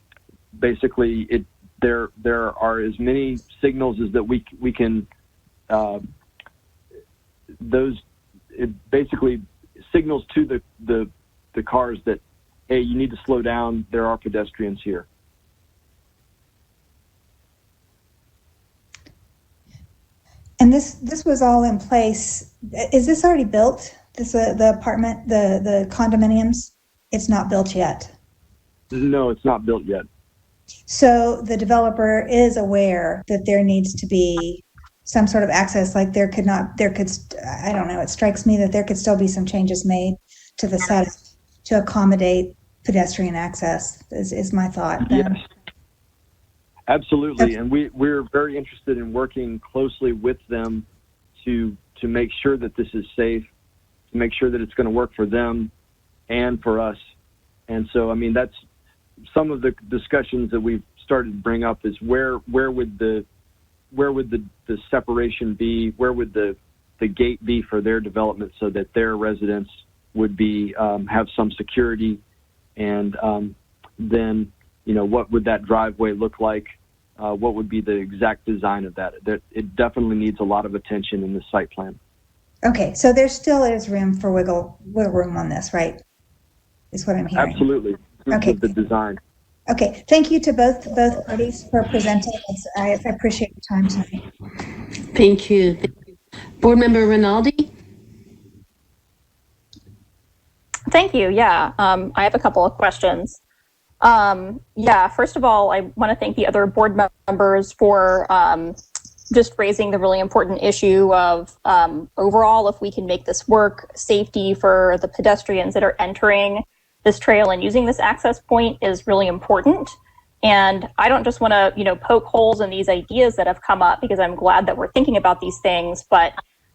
basically there are as many signals as that we can. It basically signals to the cars that, hey, you need to slow down. There are pedestrians here. And this was all in place. Is this already built? The apartment, the condominiums? It's not built yet. No, it's not built yet. So the developer is aware that there needs to be some sort of access, like I don't know, it strikes me that there could still be some changes made to the site to accommodate pedestrian access, is my thought. Yes, absolutely. And we're very interested in working closely with them to make sure that this is safe, to make sure that it's going to work for them and for us. And so, I mean, that's some of the discussions that we've started to bring up is where would the separation be? Where would the gate be for their development so that their residents would be have some security? And then, what would that driveway look like? What would be the exact design of that? It definitely needs a lot of attention in the site plan. Okay, so there still is room for wiggle room on this, right? Is what I'm hearing. Absolutely. Okay. With the design. Okay, thank you to both parties for presenting. I appreciate your time tonight. Thank you. Board Member Rinaldi? Thank you. Yeah, I have a couple of questions. First of all, I want to thank the other board members for just raising the really important issue of overall, if we can make this work, safety for the pedestrians that are entering this trail and using this access point is really important. And I don't just want to, poke holes in these ideas that have come up, because I'm glad that we're thinking about these things. But,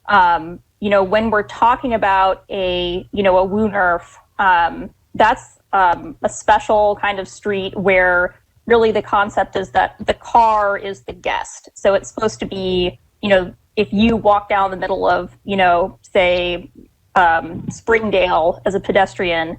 when we're talking about a Woonerf, that's a special kind of street where really the concept is that the car is the guest. So it's supposed to be, if you walk down the middle of, say, Springdale as a pedestrian,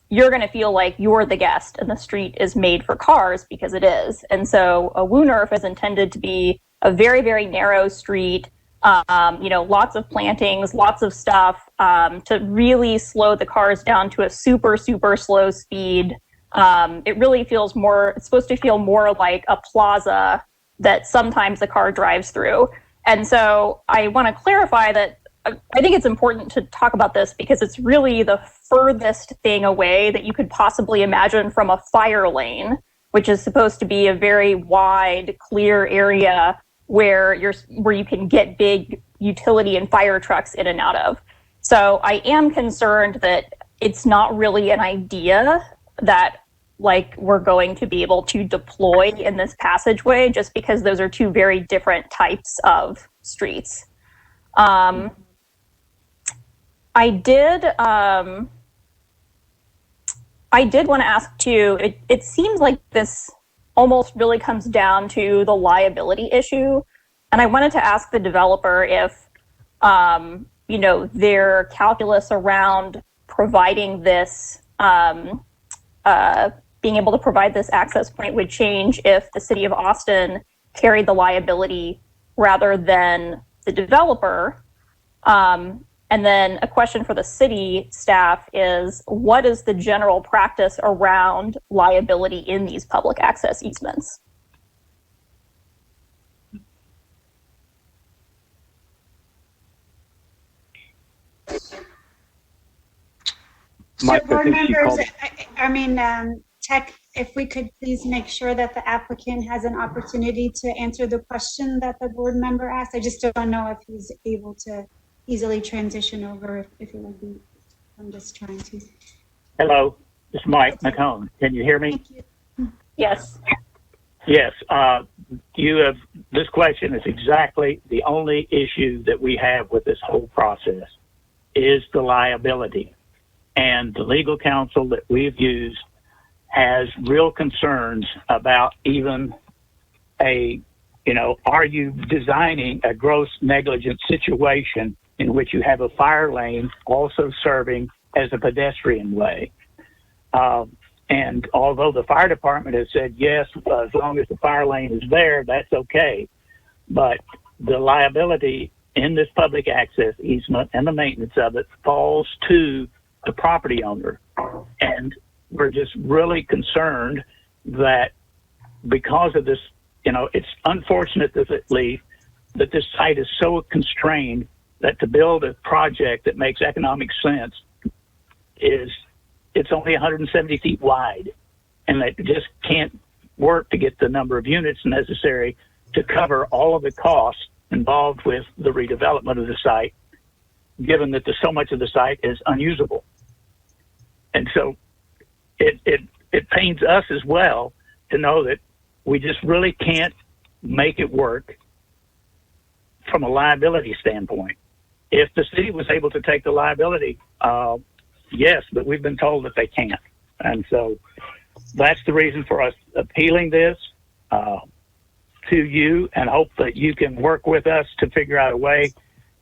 you're going to feel like you're the guest and the street is made for cars, because it is. And so a Woonerf is intended to be a very, very narrow street, lots of plantings, lots of stuff, to really slow the cars down to a super, super slow speed. It really feels it's supposed to feel more like a plaza that sometimes the car drives through. And so I want to clarify that I think it's important to talk about this because it's really the furthest thing away that you could possibly imagine from a fire lane, which is supposed to be a very wide, clear area where you can get big utility and fire trucks in and out of. So I am concerned that it's not really an idea that we're going to be able to deploy in this passageway, just because those are two very different types of streets. I did want to ask too, it seems like this almost really comes down to the liability issue. And I wanted to ask the developer if, their calculus around providing this, being able to provide this access point would change if the city of Austin carried the liability rather than the developer. And then a question for the city staff is, what is the general practice around liability in these public access easements? So board members, Tech, if we could please make sure that the applicant has an opportunity to answer the question that the board member asked. I just don't know if he's able to easily transition over if it would be. I'm just trying to. Hello, this is Mike McCone. Can you hear me? Thank you. Yes. Yes, this question is exactly the only issue that we have with this whole process is the liability. And the legal counsel that we've used has real concerns about even are you designing a gross negligence situation in which you have a fire lane also serving as a pedestrian way? And although the fire department has said, yes, as long as the fire lane is there, that's okay. But the liability in this public access easement and the maintenance of it falls to the property owner. And we're just really concerned that because of this, it's unfortunate that this site is so constrained that to build a project that makes economic sense it's only 170 feet wide, and that just can't work to get the number of units necessary to cover all of the costs involved with the redevelopment of the site, given that so much of the site is unusable. And so it pains us as well to know that we just really can't make it work from a liability standpoint. If the city was able to take the liability, yes, but we've been told that they can't. And so that's the reason for us appealing this to you, and hope that you can work with us to figure out a way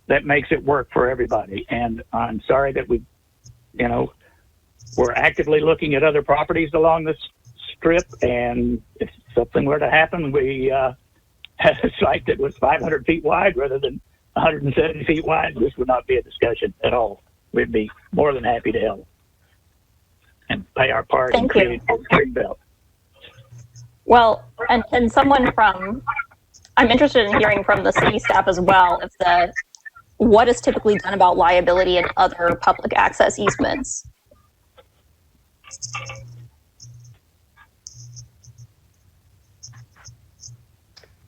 that makes it work for everybody. And I'm sorry that we're actively looking at other properties along this strip, and if something were to happen, we had a site that was 500 feet wide rather than 170 feet wide, this would not be a discussion at all. We'd be more than happy to help and pay our part and create a green belt. Well, and someone I'm interested in hearing from the city staff as well, what is typically done about liability in other public access easements?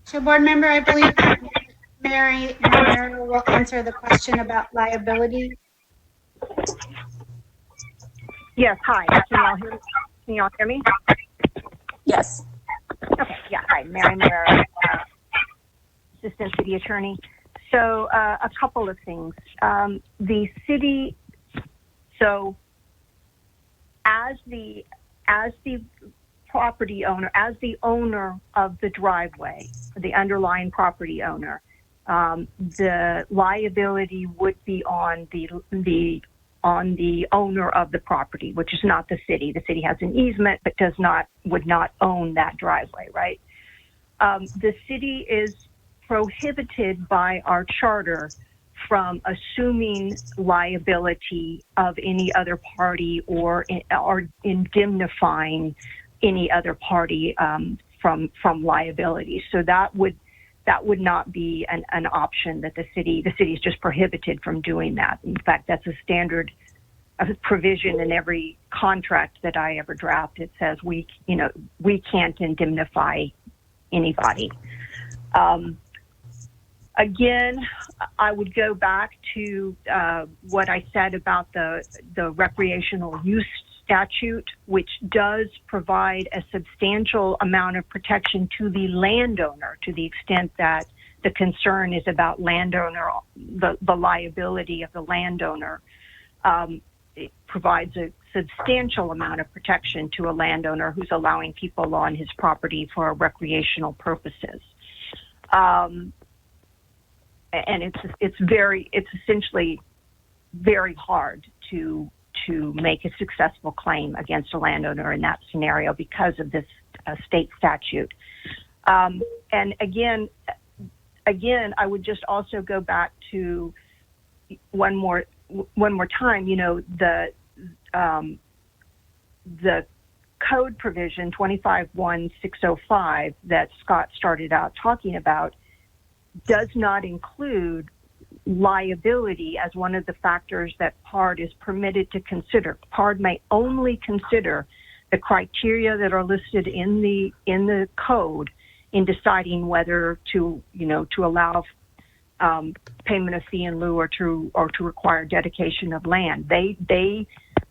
So board member, I believe Mary will answer the question about liability. Yes, hi. Can y'all hear me? Yes. Okay, yeah, hi. Mary Mayer, Assistant City Attorney. So a couple of things. The city, so as the property owner, as the owner of the driveway, the underlying property owner, the liability would be on the owner of the property, which is not the city. The city has an easement, but would not own that driveway, right? The city is prohibited by our charter from assuming liability of any other party or indemnifying any other party from liability. So that would not be an option that the city is just prohibited from doing that. In fact, that's a standard provision in every contract that I ever draft. It says we can't indemnify anybody. Again, I would go back to what I said about the recreational use statute, which does provide a substantial amount of protection to the landowner, to the extent that the concern is about the liability of the landowner. It provides a substantial amount of protection to a landowner who's allowing people on his property for recreational purposes. And it's essentially very hard to make a successful claim against a landowner in that scenario because of this state statute. And again, I would just also go back to one more time. The code provision 251605 that Scott started out talking about does not include liability as one of the factors that PARD is permitted to consider. PARD may only consider the criteria that are listed in the code in deciding whether to allow payment of fee in lieu or to require dedication of land. They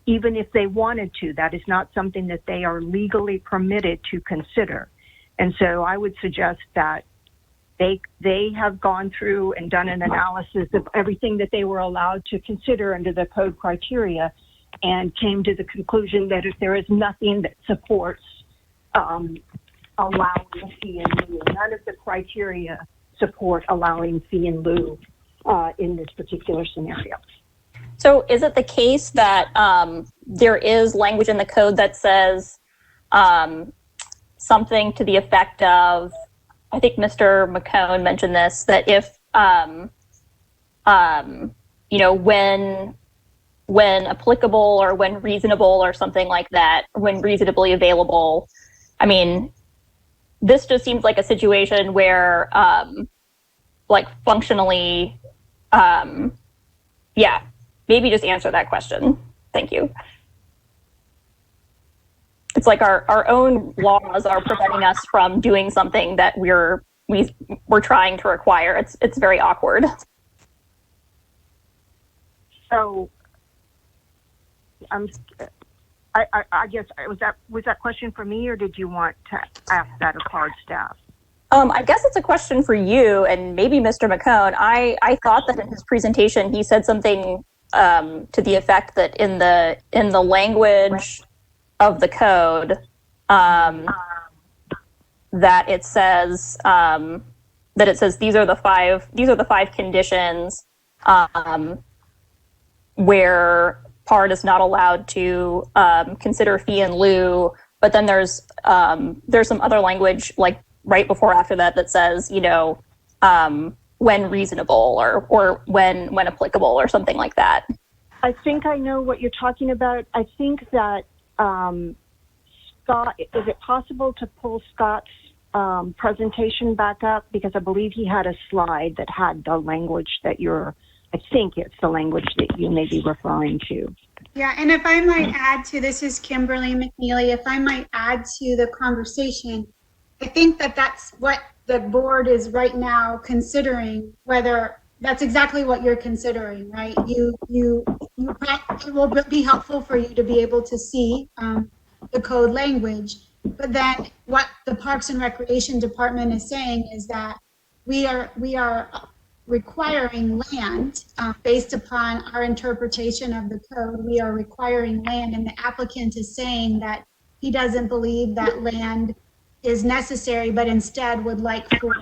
even if they wanted to, that is not something that they are legally permitted to consider. And so I would suggest that they have gone through and done an analysis of everything that they were allowed to consider under the code criteria and came to the conclusion that if there is nothing that supports allowing fee in lieu, none of the criteria support allowing fee in lieu in this particular scenario. So is it the case that there is language in the code that says something to the effect of, I think Mr. McCone mentioned this, that if, you know, when applicable or when reasonable or something like that, when reasonably available, I mean, this just seems like a situation where, like functionally, yeah, maybe just answer that question. Thank you. It's like our own laws are preventing us from doing something that we're trying to require. It's very awkward. So, I guess was that question for me, or did you want to ask that of hard staff? I guess it's a question for you and maybe Mr. McCone. I thought that in his presentation he said something to the effect that in the language of the code, that it says these are the five conditions where PARD is not allowed to consider fee in lieu. But then there's some other language like right before after that says, you know, when reasonable or when applicable or something like that. I think I know what you're talking about. I think that Scott, is it possible to pull Scott's presentation back up? Because I believe he had a slide that had the language that I think it's the language that you may be referring to. Yeah, and if I might add to, this is Kimberly McNeely, if I might add to the conversation, I think that that's what the board is right now considering, whether that's exactly what you're considering, right? It will be helpful for you to be able to see the code language, but then what the Parks and Recreation Department is saying is that we are requiring land based upon our interpretation of the code. We are requiring land, and the applicant is saying that he doesn't believe that land is necessary, but instead would like for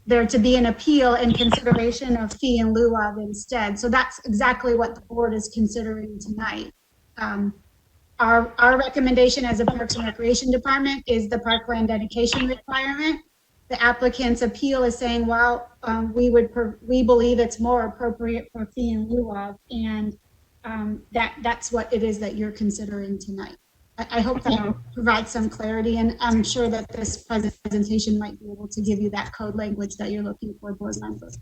there to be an appeal in consideration of fee in lieu of instead. So that's exactly what the board is considering tonight. Our recommendation as a Parks and Recreation Department is the parkland dedication requirement. The applicant's appeal is saying, well, we believe it's more appropriate for fee in lieu of, and that's what it is that you're considering tonight. I hope that provides some clarity, and I'm sure that this presentation might be able to give you that code language that you're looking for, board members.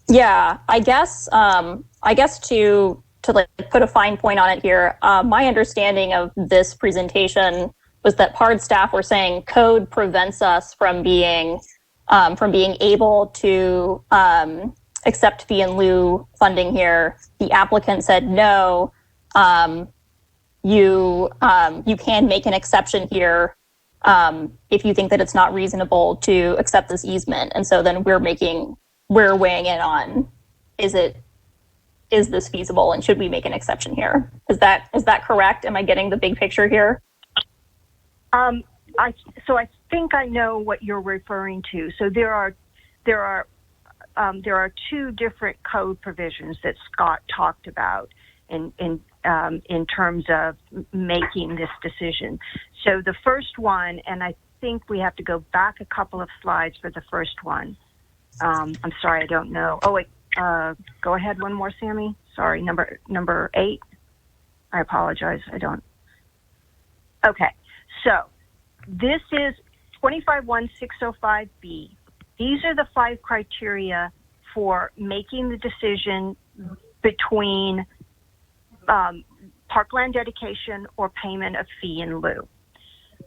Yeah, I guess to like put a fine point on it here, my understanding of this presentation was that PARD staff were saying code prevents us from being able to accept fee in lieu funding here. The applicant said no. You can make an exception here if you think that it's not reasonable to accept this easement. And so then we're weighing in on, is this feasible, and should we make an exception here? Is that correct? Am I getting the big picture here? I think I know what you're referring to. So there are two different code provisions that Scott talked about in terms of making this decision. So the first one, and I think we have to go back a couple of slides for the first one. I'm sorry, I don't know. Oh wait, go ahead one more, Sammy. Sorry, number 8. I apologize, I don't. Okay, so this is 251605B. These are the 5 criteria for making the decision between parkland dedication or payment of fee in lieu.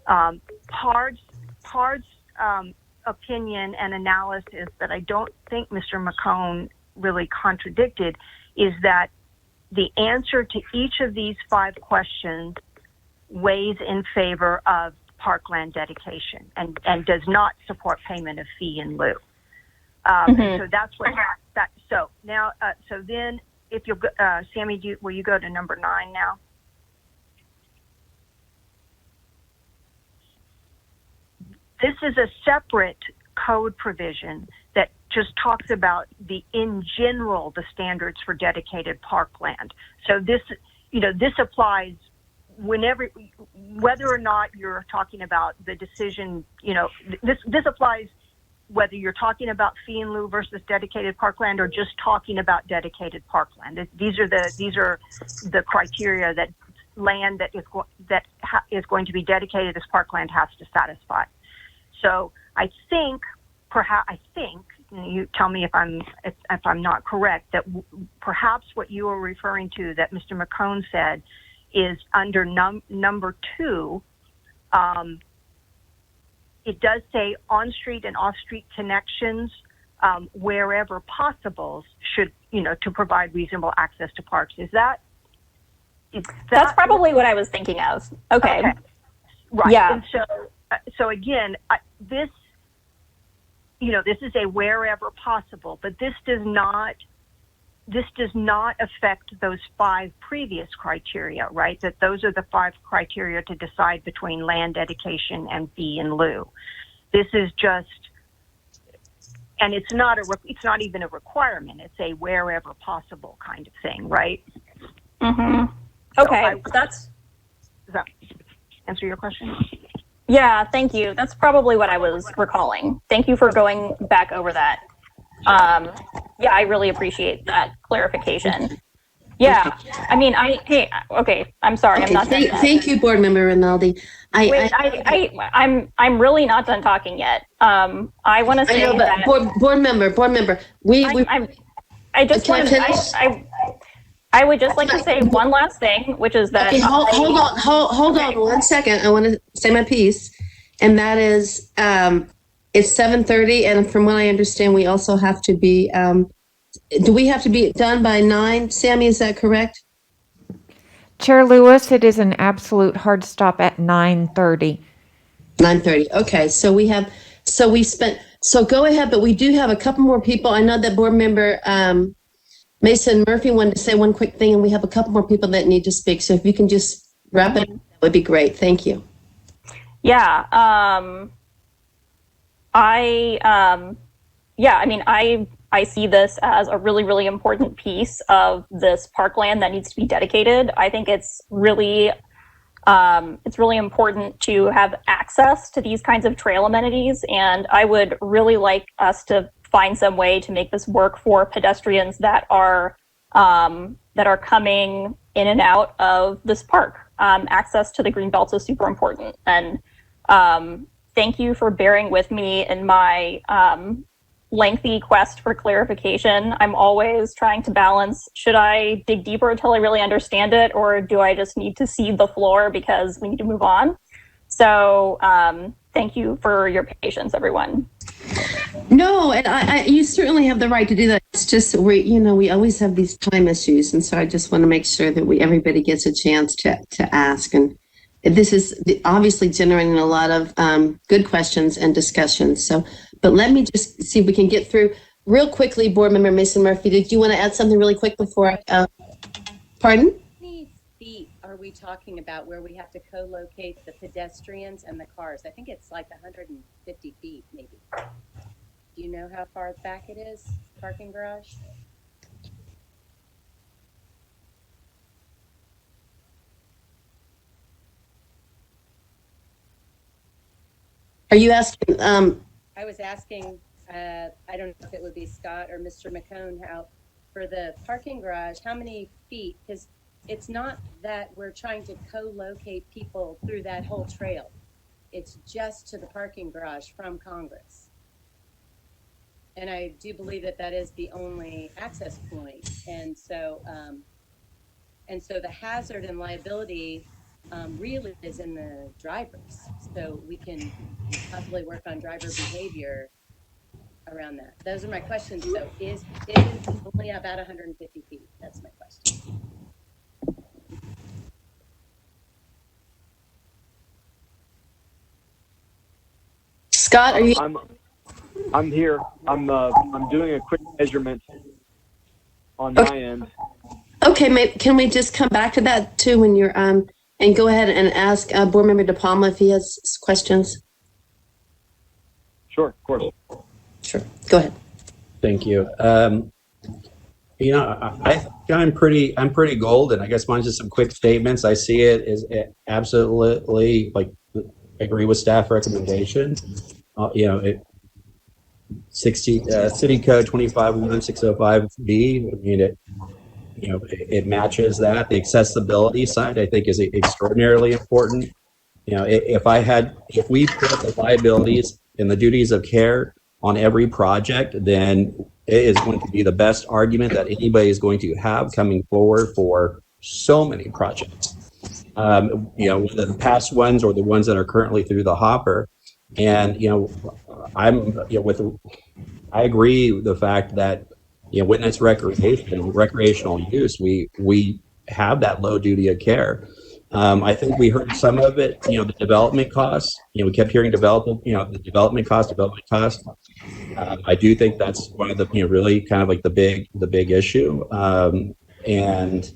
PARD's opinion and analysis that I don't think Mr. McCone really contradicted is that the answer to each of these 5 questions weighs in favor of parkland dedication and does not support payment of fee in lieu. And so that's what that. So now, so then, if you'll, Sammy, will you go to number 9 now? This is a separate code provision that just talks about in general, the standards for dedicated parkland. So this, this applies whenever, whether or not you're talking about the decision, this applies whether you're talking about fee in lieu versus dedicated parkland or just talking about dedicated parkland. These are the criteria that land that is going to be dedicated as parkland has to satisfy. So I think, you tell me if I'm not correct, that perhaps what you are referring to that Mr. McCone said is under number 2. It does say on-street and off-street connections wherever possible should, to provide reasonable access to parks. That's probably what I was thinking of. Okay. Right. Yeah. And so again, this is a wherever possible, but this does not affect those 5 previous criteria, right? That those are the 5 criteria to decide between land dedication and fee in lieu. This is just, and it's not even a requirement. It's a wherever possible kind of thing, right? Okay, does that answer your question? Yeah, thank you. That's probably what I was recalling. Thank you for going back over that. Yeah, I really appreciate that clarification. Yeah, I mean, okay, I'm sorry, I'm not done yet. Thank you, Board Member Rinaldi. I'm really not done talking yet. I want to say that board member, I would just like to say one last thing, which is that hold on 1 second. I want to say my piece, and that is it's 7:30, and from what I understand, we also have to be. Do we have to be done by 9? Sammy, is that correct? Chair Lewis, it is an absolute hard stop at 9:30. 9:30. Okay, so go ahead, but we do have a couple more people. I know that Board Member Mason Murphy wanted to say one quick thing, and we have a couple more people that need to speak. So if you can just wrap it up, that would be great. Thank you. Yeah. I see this as a really, really important piece of this parkland that needs to be dedicated. I think it's really important to have access to these kinds of trail amenities, and I would really like us to find some way to make this work for pedestrians that are coming in and out of this park. Access to the green belts is super important, and thank you for bearing with me in my lengthy quest for clarification. I'm always trying to balance, should I dig deeper until I really understand it, or do I just need to cede the floor because we need to move on? So thank you for your patience, everyone. No, and you certainly have the right to do that. It's just we always have these time issues, and so I just want to make sure that everybody gets a chance to ask. And this is obviously generating a lot of good questions and discussions. So, but let me just see if we can get through real quickly. Board Member Mason Murphy, did you want to add something really quick before? Pardon? How many feet are we talking about where we have to co-locate the pedestrians and the cars? I think it's like 150 feet, maybe. Do you know how far back it is, parking garage? Are you asking? I was asking, I don't know if it would be Scott or Mr. McCone, how for the parking garage, how many feet? Because it's not that we're trying to co-locate people through that whole trail. It's just to the parking garage from Congress. And I do believe that is the only access point. And so the hazard and liability really is in the drivers. So we can possibly work on driver behavior around that. Those are my questions. So is it only about 150 feet? That's my question. Scott, are you? I'm here. I'm doing a quick measurement on my end. Okay, can we just come back to that too when you're and go ahead and ask Board Member DePalma if he has questions? Sure, of course. Sure, go ahead. Thank you. I'm pretty golden. I guess mine's just some quick statements. I see it as absolutely agree with staff recommendation. City Code 20210605B. I mean, it matches that. The accessibility side, I think, is extraordinarily important. If we put the liabilities and the duties of care on every project, then it is going to be the best argument that anybody is going to have coming forward for so many projects. Whether the past ones or the ones that are currently through the hopper. And I agree with the fact that witness recreational use, we have that low duty of care. I think we heard some of it, the development costs. We kept hearing the development cost. I do think that's one of the really kind of like the big issue. And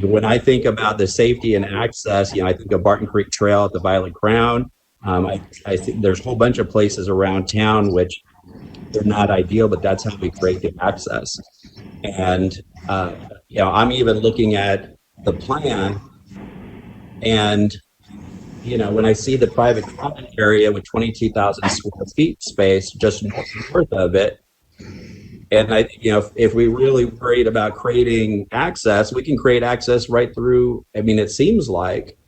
when I think about the safety and access, I think of Barton Creek Trail at the Violet Crown. I think there's a whole bunch of places around town which they're not ideal, but that's how we create the access. And I'm even looking at the plan. And, when I see the private common area with 22,000 square feet space just north of it, and if we really worried about creating access, we can create access right through. I mean, it seems like,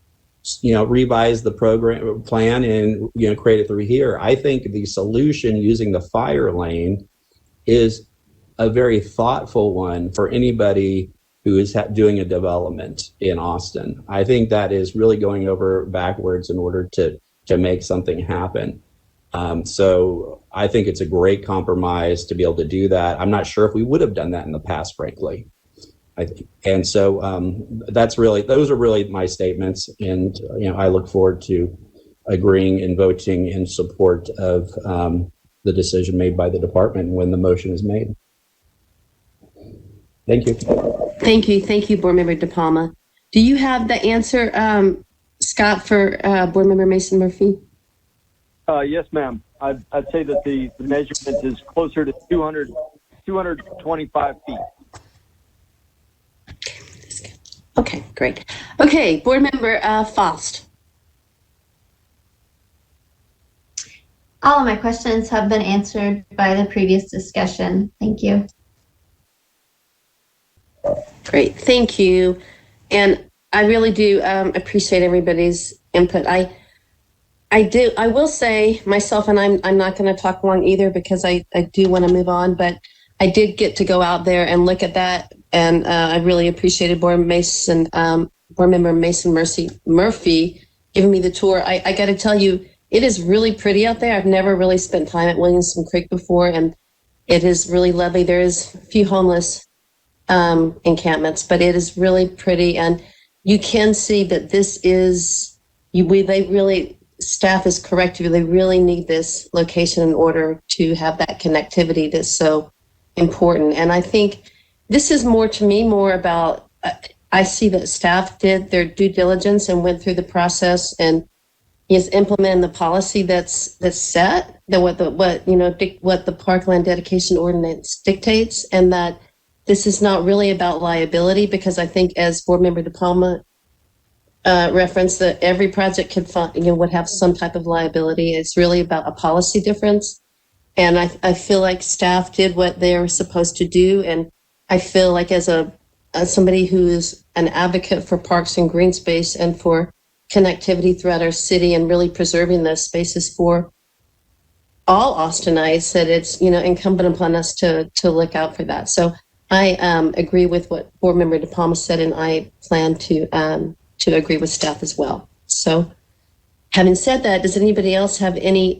revise the program plan and, create it through here. I think the solution using the fire lane is a very thoughtful one for anybody who is doing a development in Austin. I think that is really going over backwards in order to make something happen. So I think it's a great compromise to be able to do that. I'm not sure if we would have done that in the past, frankly. And so those are really my statements. And, I look forward to agreeing and voting in support of the decision made by the department when the motion is made. Thank you. Thank you, Board Member DePalma. Do you have the answer, Scott, for Board Member Mason Murphy? Yes, ma'am. I'd say that the measurement is closer to 225 feet. Okay, great. Okay, Board Member Faust. All of my questions have been answered by the previous discussion. Thank you. Great, thank you. And I really do appreciate everybody's input. I will say myself, and I'm not going to talk long either because I do want to move on, but I did get to go out there and look at that, and I really appreciated Board Member Mason Murphy giving me the tour. I got to tell you, it is really pretty out there. I've never really spent time at Williamson Creek before, and it is really lovely. There is a few homeless encampments, but it is really pretty, and you can see that this is staff is correct. They really need this location in order to have that connectivity that's so important. And I think this is more about, I see that staff did their due diligence and went through the process and is implementing the policy that's set, that what the Parkland Dedication Ordinance dictates, and that this is not really about liability, because I think, as Board Member DePalma referenced, that every project would have some type of liability. It's really about a policy difference. And I feel like staff did what they were supposed to do. And I feel like as somebody who's an advocate for parks and green space and for connectivity throughout our city and really preserving those spaces for all Austinites, that it's, incumbent upon us to look out for that. So I agree with what Board Member DePalma said, and I plan to agree with staff as well. So having said that, does anybody else have any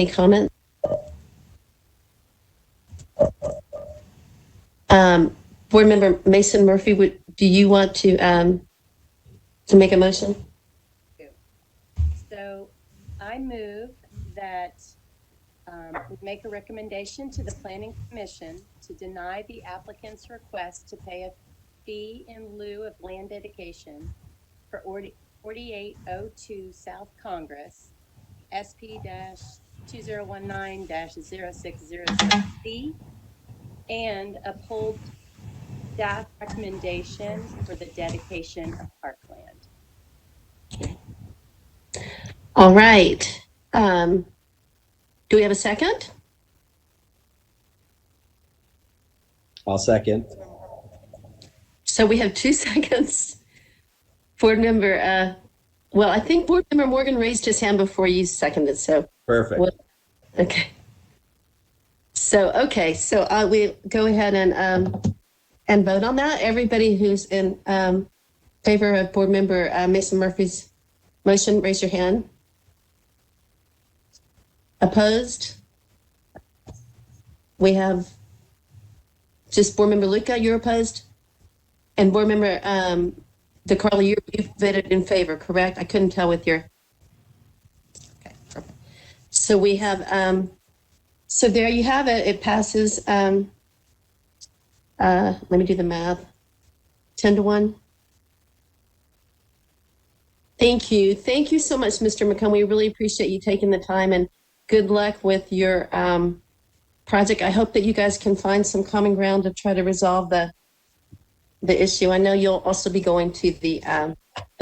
comments? Board Member Mason Murphy, do you want to make a motion? So I move that we make a recommendation to the Planning Commission to deny the applicant's request to pay a fee in lieu of land dedication for 4802 South Congress, SP-2019-0600C, and uphold staff recommendation for the dedication of parkland. All right. Do we have a second? I'll second. So we have 2 seconds. Board member, I think Board member Morgan raised his hand before you seconded, so. Perfect. Okay. So we go ahead and vote on that. Everybody who's in favor of Board member Mason Murphy's motion, raise your hand. Opposed? We have just Board member Luca, you're opposed? And Board member DeCarlo, you voted in favor, correct? I couldn't tell with your. Okay, perfect. So we have, so there you have it. It passes, let me do the math, 10-1. Thank you. Thank you so much, Mr. McComb. We really appreciate you taking the time, and good luck with your project. I hope that you guys can find some common ground to try to resolve the issue. I know you'll also be going to the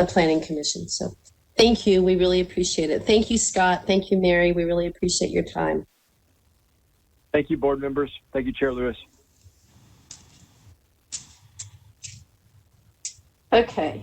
Planning Commission. So thank you. We really appreciate it. Thank you, Scott. Thank you, Mary. We really appreciate your time. Thank you, board members. Thank you, Chair Lewis. Okay.